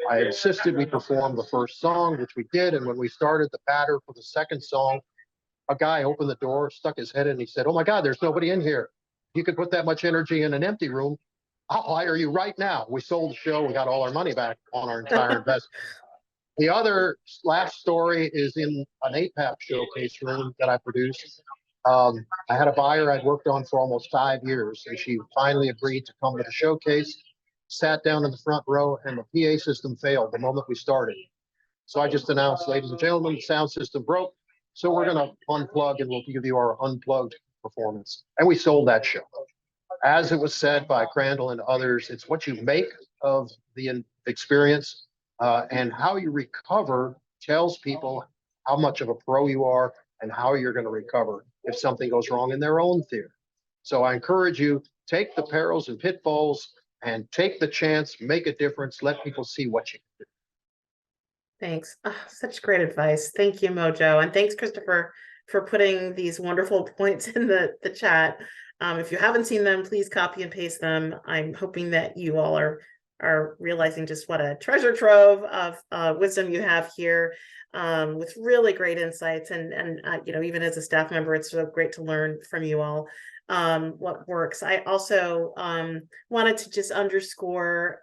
Speaker 6: I insisted we perform the first song, which we did. And when we started the patter for the second song, a guy opened the door, stuck his head in, and he said, "Oh my God, there's nobody in here. If you could put that much energy in an empty room, I'll hire you right now." We sold the show. We got all our money back on our entire investment. The other last story is in an APAP showcase room that I produced. I had a buyer I'd worked on for almost 5 years, and she finally agreed to come to the showcase. Sat down in the front row, and the PA system failed the moment we started. So I just announced, ladies and gentlemen, the sound system broke. So we're going to unplug, and we'll give you our unplugged performance. And we sold that show. As it was said by Crandall and others, it's what you make of the experience, and how you recover tells people how much of a pro you are and how you're going to recover if something goes wrong in their own theater. So I encourage you, take the perils and pitfalls and take the chance, make a difference, let people see what you can do.
Speaker 3: Thanks. Oh, such great advice. Thank you, Mojo. And thanks, Christopher, for putting these wonderful points in the chat. If you haven't seen them, please copy and paste them. I'm hoping that you all are are realizing just what a treasure trove of wisdom you have here, with really great insights. And you know, even as a staff member, it's so great to learn from you all what works. I also wanted to just underscore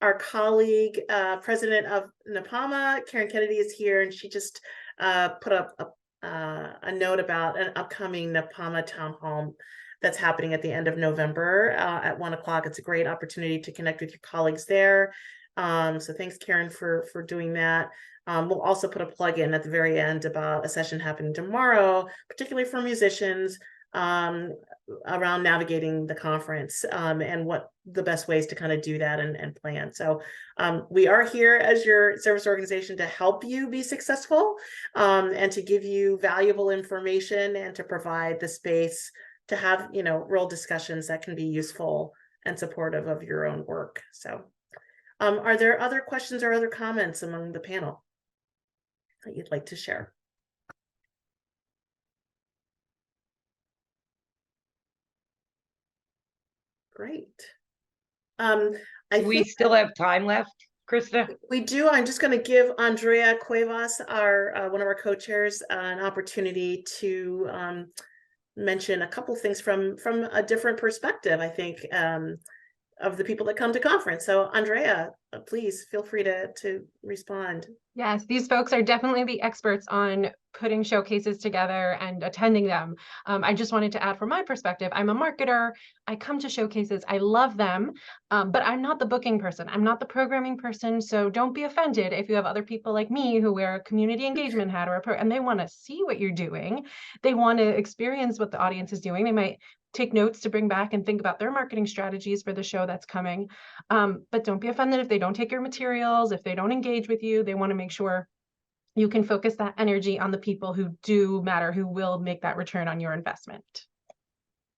Speaker 3: our colleague, president of NAPAMA, Karen Kennedy, is here, and she just put up a note about an upcoming NAPAMA town hall that's happening at the end of November at 1 o'clock. It's a great opportunity to connect with your colleagues there. So thanks, Karen, for doing that. We'll also put a plug in at the very end about a session happening tomorrow, particularly for musicians, around navigating the conference and what the best ways to kind of do that and plan. So we are here as your service organization to help you be successful and to give you valuable information and to provide the space to have, you know, real discussions that can be useful and supportive of your own work. So are there other questions or other comments among the panel that you'd like to share? Great.
Speaker 8: We still have time left, Krista?
Speaker 3: We do. I'm just going to give Andrea Cuevas, our one of our co-chairs, an opportunity to mention a couple things from a different perspective, I think, of the people that come to conference. So Andrea, please feel free to respond.
Speaker 10: Yes, these folks are definitely the experts on putting showcases together and attending them. I just wanted to add from my perspective, I'm a marketer. I come to showcases. I love them, but I'm not the booking person. I'm not the programming person. So don't be offended if you have other people like me who wear a community engagement hat or and they want to see what you're doing. They want to experience what the audience is doing. They might take notes to bring back and think about their marketing strategies for the show that's coming. But don't be offended if they don't take your materials, if they don't engage with you. They want to make sure you can focus that energy on the people who do matter, who will make that return on your investment.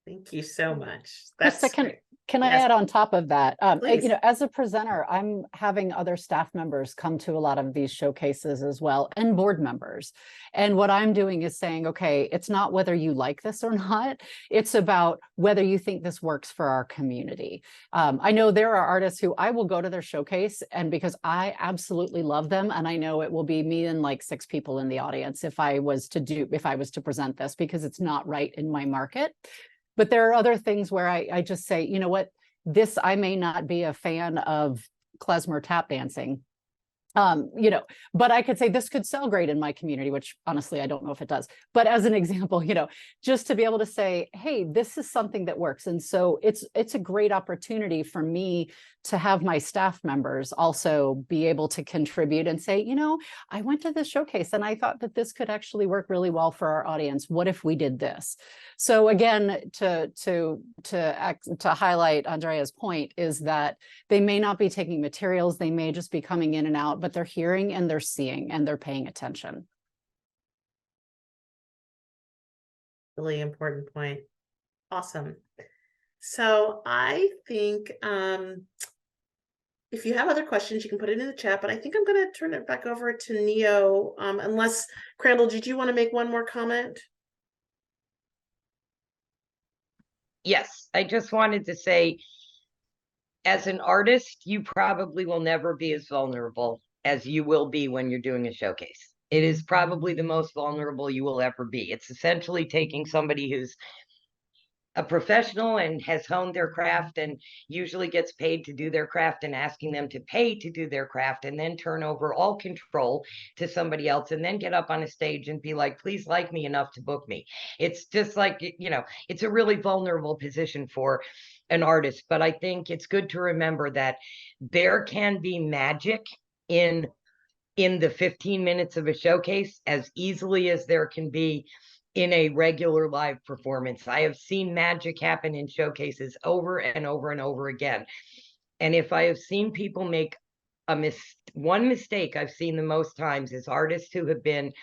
Speaker 3: Thank you so much.
Speaker 9: Krista, can I
Speaker 3: Yes.
Speaker 9: add on top of that?
Speaker 3: Please.
Speaker 9: You know, as a presenter, I'm having other staff members come to a lot of these showcases as well, and board members. And what I'm doing is saying, okay, it's not whether you like this or not. It's about whether you think this works for our community. I know there are artists who I will go to their showcase, and because I absolutely love them, and I know it will be me and like 6 people in the audience if I was to present this, because it's not right in my market. But there are other things where I just say, you know what, I may not be a fan of klezmer tap dancing, you know, but I could say this could sell great in my community, which honestly, I don't know if it does. But as an example, you know, just to be able to say, hey, this is something that works. And so it's a great opportunity for me to have my staff members also be able to contribute and say, you know, I went to this showcase and I thought that this could actually work really well for our audience. What if we did this? So again, to highlight Andrea's point is that they may not be taking materials, they may just be coming in and out, but they're hearing and they're seeing and they're paying attention.
Speaker 3: Really important point. Awesome. So I think if you have other questions, you can put it in the chat, but I think I'm going to turn it back over to Neo. Unless, Crandall, did you want to make one more comment?
Speaker 8: Yes, I just wanted to say, as an artist, you probably will never be as vulnerable as you will be when you're doing a showcase. It is probably the most vulnerable you will ever be. It's essentially taking somebody who's a professional and has honed their craft and usually gets paid to do their craft and asking them to pay to do their craft and then turn over all control to somebody else and then get up on a stage and be like, please like me enough to book me. It's just like, you know, it's a really vulnerable position for an artist. But I think it's good to remember that there can be magic in the 15 minutes of a showcase as easily as there can be in a regular live performance. I have seen magic happen in showcases over and over and over again. And if I have seen people make one mistake I've seen the most times is artists who have been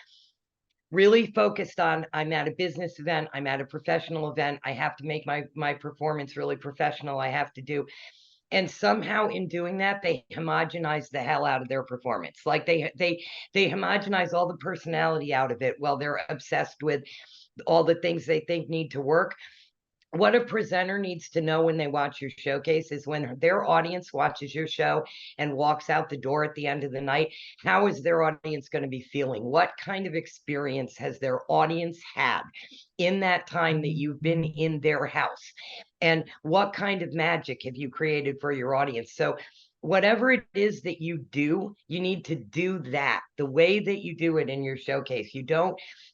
Speaker 8: really focused on, I'm at a business event, I'm at a professional event, I have to make my performance really professional, I have to do. And somehow in doing that, they homogenize the hell out of their performance. Like they homogenize all the personality out of it while they're obsessed with all the things they think need to work. what a presenter needs to know when they watch your showcase is when their audience watches your show and walks out the door at the end of the night, how is their audience going to be feeling? What kind of experience has their audience had in that time that you've been in their house? And what kind of magic have you created for your audience? So whatever it is that you do, you need to do that the way that you do it in your showcase. You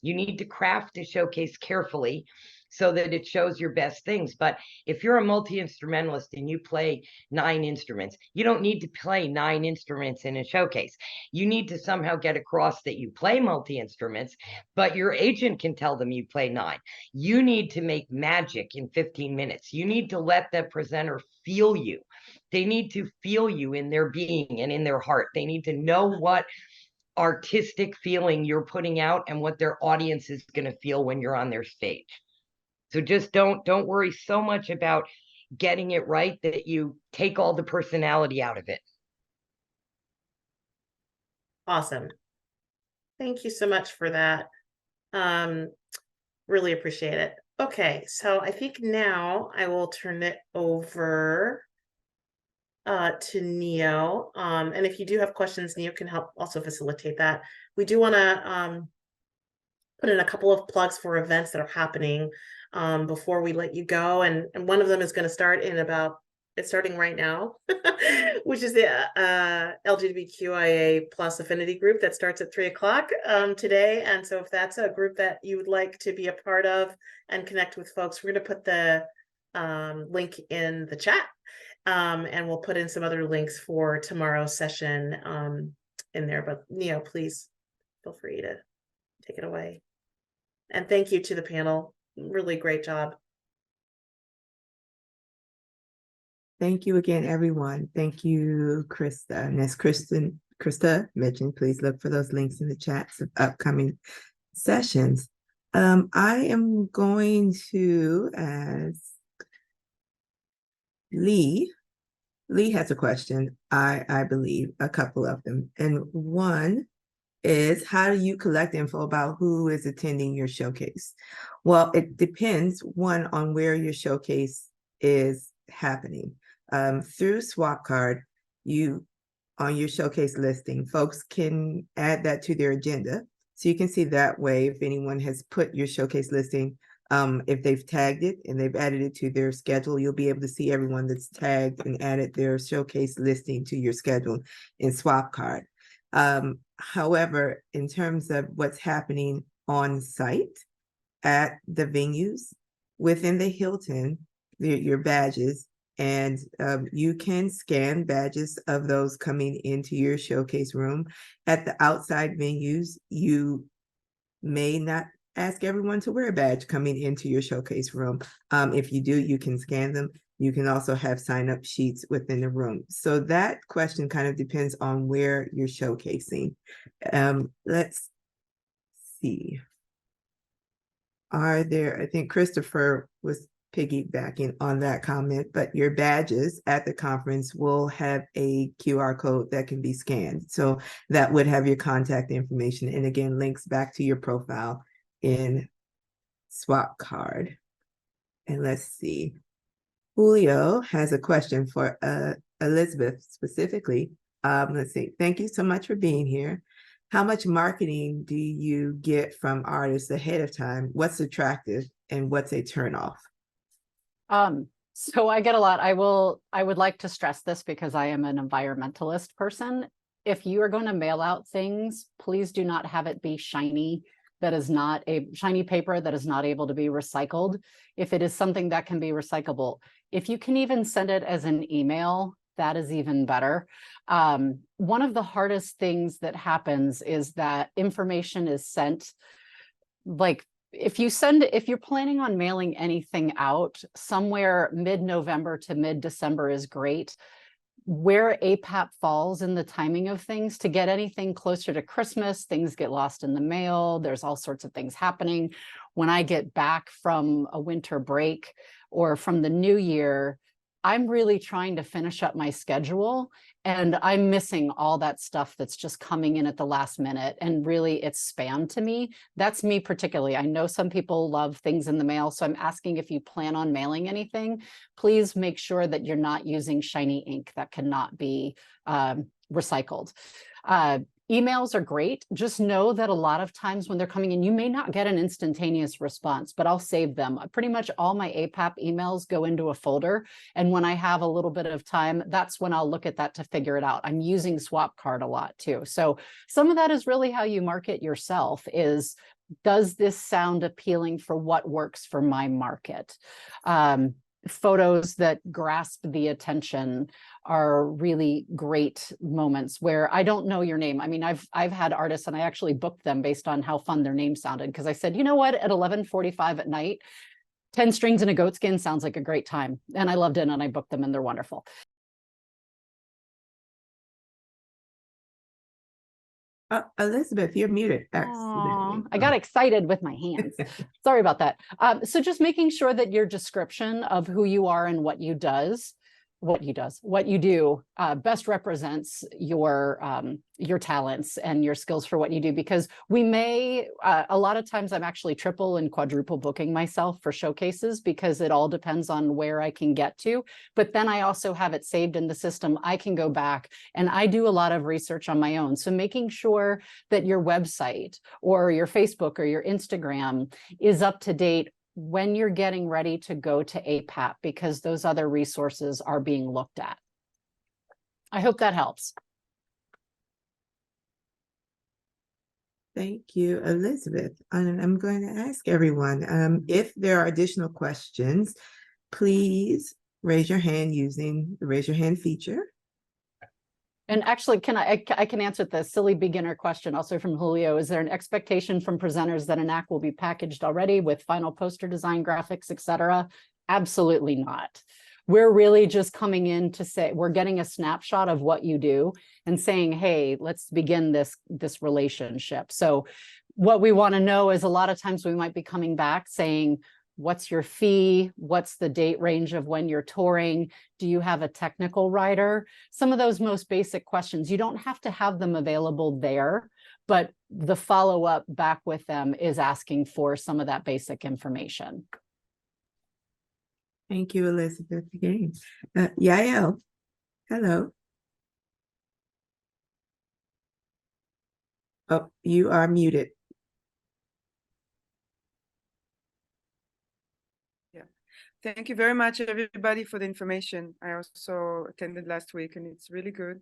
Speaker 8: need to craft a showcase carefully so that it shows your best things. But if you're a multi-instrumentalist and you play 9 instruments, you don't need to play 9 instruments in a showcase. You need to somehow get across that you play multi-instruments, but your agent can tell them you play 9. You need to make magic in 15 minutes. You need to let the presenter feel you. They need to feel you in their being and in their heart. They need to know what artistic feeling you're putting out and what their audience is going to feel when you're on their stage. So just don't worry so much about getting it right that you take all the personality out of it.
Speaker 3: Awesome. Thank you so much for that. Really appreciate it. Okay, so I think now I will turn it over to Neo. And if you do have questions, Neo can help also facilitate that. We do want to put in a couple of plugs for events that are happening before we let you go. And one of them is going to start in it's starting right now, which is the LGBTQIA plus affinity group that starts at 3 o'clock today. And so if that's a group that you would like to be a part of and connect with folks, we're going to put the link in the chat. And we'll put in some other links for tomorrow's session in there. But Neo, please feel free to take it away. And thank you to the panel. Really great job.
Speaker 4: Thank you again, everyone. Thank you, Krista. And as Krista mentioned, please look for those links in the chats of upcoming sessions. I am going to ask Lee. Lee has a question, I believe, a couple of them. And one is, how do you collect info about who is attending your showcase? Well, it depends, one, on where your showcase is happening. Through SwapCard, on your showcase listing, folks can add that to their agenda. So you can see that way if anyone has put your showcase listing, if they've tagged it and they've added it to their schedule, you'll be able to see everyone that's tagged and added their showcase listing to your schedule in SwapCard. However, in terms of what's happening on site at the venues within the Hilton, your badges, and you can scan badges of those coming into your showcase room. At the outside venues, you may not ask everyone to wear a badge coming into your showcase room. If you do, you can scan them. You can also have sign-up sheets within the room. So that question kind of depends on where you're showcasing. Let's see. I think Christopher was piggybacking on that comment, but your badges at the conference will have a QR code that can be scanned. So that would have your contact information. And again, links back to your profile in SwapCard. And let's see. Julio has a question for Elizabeth specifically. Let's see. Thank you so much for being here. How much marketing do you get from artists ahead of time? What's attractive and what's a turnoff?
Speaker 9: So I get a lot. I would like to stress this because I am an environmentalist person. If you are going to mail out things, please do not have it be shiny. That is not a shiny paper that is not able to be recycled. If it is something that can be recyclable, if you can even send it as an email, that is even better. One of the hardest things that happens is that information is sent, like if you're planning on mailing anything out, somewhere mid-November to mid-December is great. Where APAP falls in the timing of things, to get anything closer to Christmas, things get lost in the mail. There's all sorts of things happening. When I get back from a winter break or from the new year, I'm really trying to finish up my schedule, and I'm missing all that stuff that's just coming in at the last minute, and really it's spam to me. That's me particularly. I know some people love things in the mail, so I'm asking if you plan on mailing anything, please make sure that you're not using shiny ink that cannot be recycled. Emails are great. Just know that a lot of times when they're coming in, you may not get an instantaneous response, but I'll save them. Pretty much all my APAP emails go into a folder. And when I have a little bit of time, that's when I'll look at that to figure it out. I'm using Swapcard a lot too. So some of that is really how you market yourself is, does this sound appealing for what works for my market? Photos that grasp the attention are really great moments where I don't know your name. I mean, I've had artists and I actually booked them based on how fun their name sounded, because I said, you know what, at 11:45 at night, 10 strings and a goat skin sounds like a great time. And I loved it and I booked them and they're wonderful.
Speaker 4: Elizabeth, you're muted.
Speaker 9: I got excited with my hands. Sorry about that. So just making sure that your description of who you are and what you do best represents your talents and your skills for what you do, because we may, a lot of times I'm actually triple and quadruple booking myself for showcases because it all depends on where I can get to. But then I also have it saved in the system. I can go back and I do a lot of research on my own. So making sure that your website or your Facebook or your Instagram is up to date when you're getting ready to go to APAP, because those other resources are being looked at. I hope that helps.
Speaker 4: Thank you, Elizabeth. And I'm going to ask everyone, if there are additional questions, please raise your hand using the raise your hand feature.
Speaker 9: And actually, I can answer the silly beginner question also from Julio. Is there an expectation from presenters that an act will be packaged already with final poster design, graphics, etc.? Absolutely not. We're really just coming in to say, we're getting a snapshot of what you do and saying, hey, let's begin this relationship. So what we want to know is, a lot of times we might be coming back saying, what's your fee? What's the date range of when you're touring? Do you have a technical writer? Some of those most basic questions, you don't have to have them available there, but the follow-up back with them is asking for some of that basic information.
Speaker 4: Thank you, Elizabeth, again. Yael, hello. Oh, you are muted.
Speaker 11: Thank you very much, everybody, for the information. I also attended last week, and it's really good.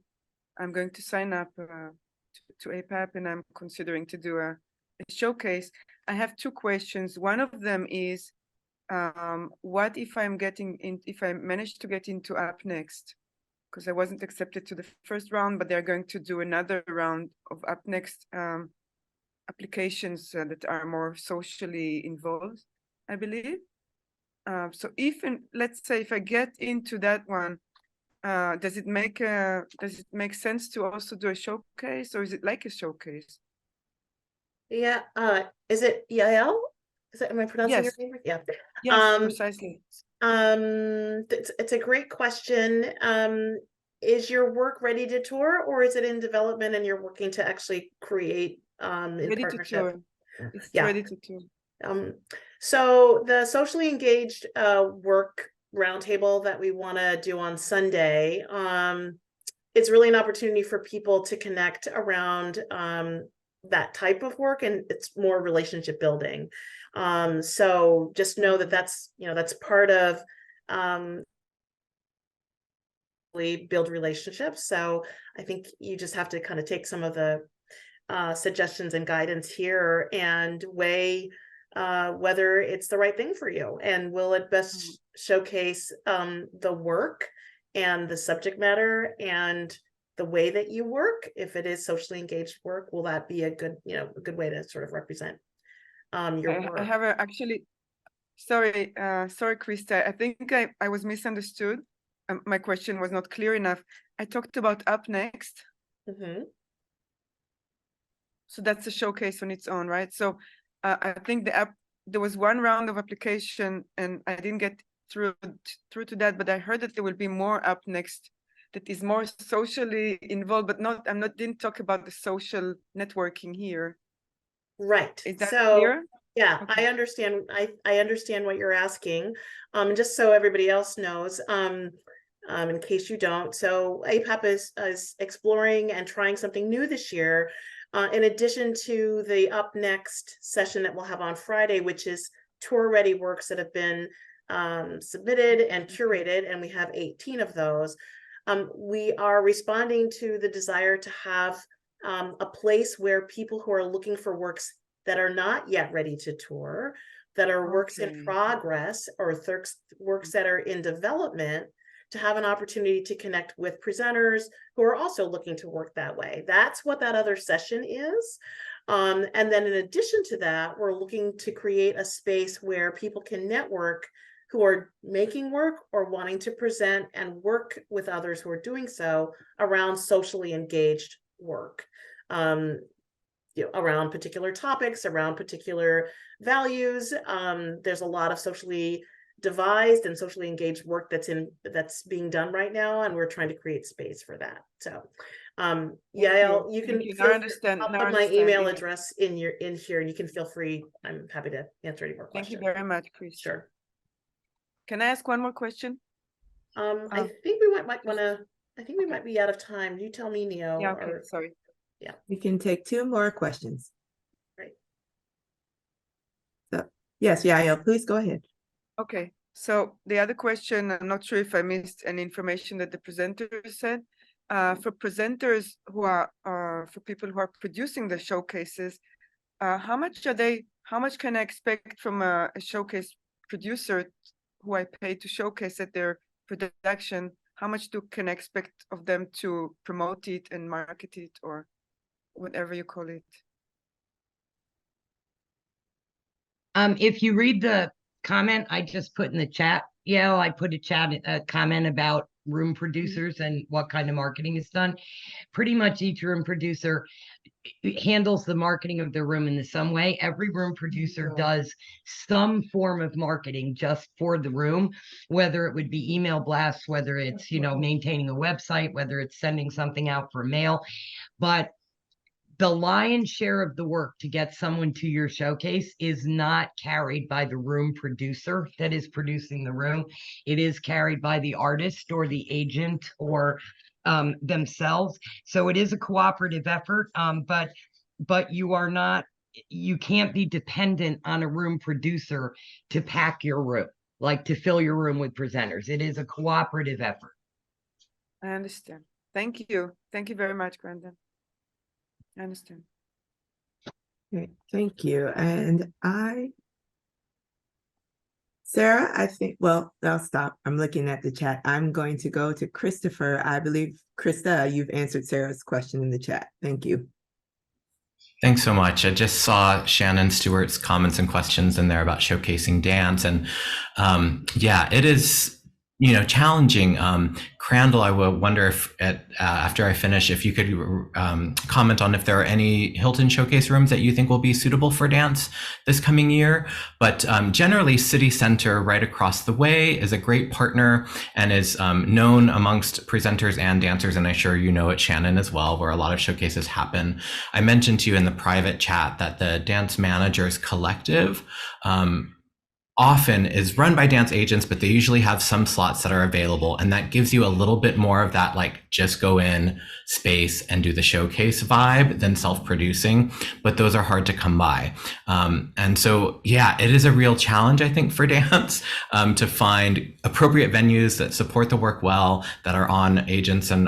Speaker 11: I'm going to sign up to APAP, and I'm considering to do a showcase. I have two questions. One of them is, what if if I manage to get into Up Next? Because I wasn't accepted to the first round, but they're going to do another round of Up Next applications that are more socially involved, I believe. So let's say if I get into that one, does it make sense to also do a showcase, or is it like a showcase?
Speaker 3: Yeah. Is it Yael? Am I pronouncing your name right? Yeah.
Speaker 11: Yes, precisely.
Speaker 3: It's a great question. Is your work ready to tour, or is it in development and you're working to actually create in
Speaker 11: ready
Speaker 3: partnership?
Speaker 11: To tour. It's ready to tour.
Speaker 3: So the socially engaged work roundtable that we want to do on Sunday, it's really an opportunity for people to connect around that type of work, and it's more relationship building. So just know that that's part of build relationships. So I think you just have to kind of take some of the suggestions and guidance here and weigh whether it's the right thing for you, and will it best showcase the work and the subject matter and the way that you work. If it is socially engaged work, will that be a good way to sort of represent your work?
Speaker 11: I have actually, sorry, Krista, I think I was misunderstood. My question was not clear enough. I talked about Up Next.
Speaker 3: Mm-hmm.
Speaker 11: So that's a showcase on its own, right? So I think there was one round of application and I didn't get through to that, but I heard that there will be more up next that is more socially involved, but didn't talk about the social networking here.
Speaker 3: Right.
Speaker 11: Is that
Speaker 3: so
Speaker 11: clear?
Speaker 3: Yeah,
Speaker 11: Okay.
Speaker 3: I understand. I understand what you're asking. Just so everybody else knows, in case you don't. So APAP is exploring and trying something new this year. In addition to the up next session that we'll have on Friday, which is tour ready works that have been submitted and curated, and we have 18 of those. We are responding to the desire to have a place where people who are looking for works that are not yet ready to tour, that are works in progress, or works that are in development, to have an opportunity to connect with presenters who are also looking to work that way. That's what that other session is. And then in addition to that, we're looking to create a space where people can network who are making work or wanting to present and work with others who are doing so around socially engaged work. Around particular topics, around particular values. There's a lot of socially devised and socially engaged work that's being done right now, and we're trying to create space for that. So Yael, you can I'll put my email address in here, and you can feel free. I'm happy to answer any more questions.
Speaker 11: Thank you very much, Chris.
Speaker 3: Sure.
Speaker 11: Can I ask one more question?
Speaker 3: I think we might want to. I think we might be out of time. You tell me, Neo.
Speaker 11: Yeah. Okay. Sorry.
Speaker 3: Yeah.
Speaker 4: We can take 2 more questions.
Speaker 3: Right.
Speaker 4: So, yes, Yael, please go ahead.
Speaker 11: Okay. So the other question, I'm not sure if I missed any information that the presenter said. For presenters who are, for people who are producing the showcases, how much can I expect from a showcase producer who I pay to showcase at their production? How much can I expect of them to promote it and market it, or whatever you call it?
Speaker 8: If you read the comment I just put in the chat, I put a comment about room producers and what kind of marketing is done. Pretty much each room producer handles the marketing of the room in some way. Every room producer does some form of marketing just for the room, whether it would be email blasts, whether it's, maintaining a website, whether it's sending something out for mail. But the lion's share of the work to get someone to your showcase is not carried by the room producer that is producing the room. It is carried by the artist or the agent or themselves. So it is a cooperative effort, but you can't be dependent on a room producer to pack your room, like to fill your room with presenters. It is a cooperative effort.
Speaker 11: I understand. Thank you. Thank you very much, Brandon. I understand.
Speaker 4: Okay, thank you. And Sarah, I think, well, I'll stop. I'm looking at the chat. I'm going to go to Christopher. I believe, Krista, you've answered Sarah's question in the chat. Thank you.
Speaker 5: Thanks so much. I just saw Shannon Stewart's comments and questions in there about showcasing dance. And it is, challenging. Crandall, I would wonder if after I finish, if you could comment on if there are any Hilton showcase rooms that you think will be suitable for dance this coming year. But generally, City Center right across the way is a great partner and is known amongst presenters and dancers. And I'm sure you know it, Shannon, as well, where a lot of showcases happen. I mentioned to you in the private chat that the Dance Managers Collective often is run by dance agents, but they usually have some slots that are available. And that gives you a little bit more of that, like, just go in space and do the showcase vibe than self-producing, but those are hard to come by. And so, it is a real challenge, I think, for dance to find appropriate venues that support the work well, that are on agents and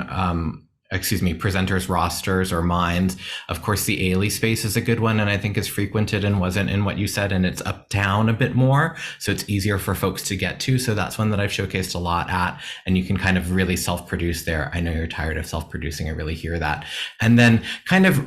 Speaker 5: presenters rosters or minds. Of course, the Ailey space is a good one, and I think is frequented and wasn't in what you said, and it's uptown a bit more, so it's easier for folks to get to. So that's one that I've showcased a lot at, and you can kind of really self-produce there. I know you're tired of self-producing. I really hear that. And then kind of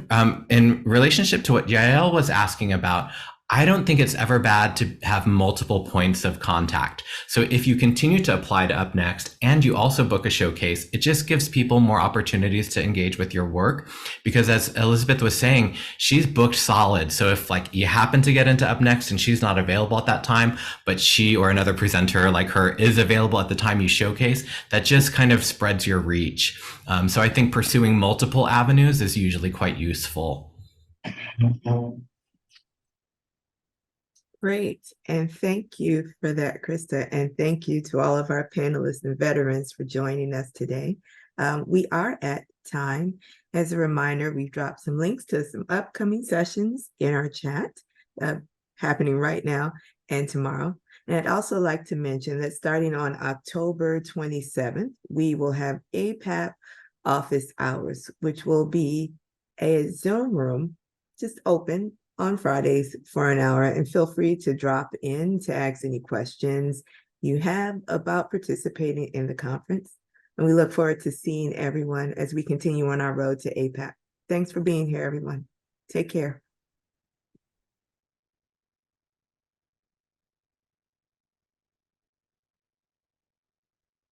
Speaker 5: in relationship to what Yael was asking about, I don't think it's ever bad to have multiple points of contact. So if you continue to apply to Up Next and you also book a showcase, it just gives people more opportunities to engage with your work. Because as Elizabeth was saying, she's booked solid. So if like you happen to get into Up Next and she's not available at that time, but she or another presenter like her is available at the time you showcase, that just kind of spreads your reach. So I think pursuing multiple avenues is usually quite useful.
Speaker 4: Great. And thank you for that, Krista. And thank you to all of our panelists and veterans for joining us today. We are at time. As a reminder, we've dropped some links to some upcoming sessions in our chat happening right now and tomorrow. And I'd also like to mention that starting on October 27th, we will have APAP office hours, which will be a Zoom room just open on Fridays for an hour, and feel free to drop in to ask any questions you have about participating in the conference. And we look forward to seeing everyone as we continue on our road to APAP. Thanks for being here, everyone. Take care.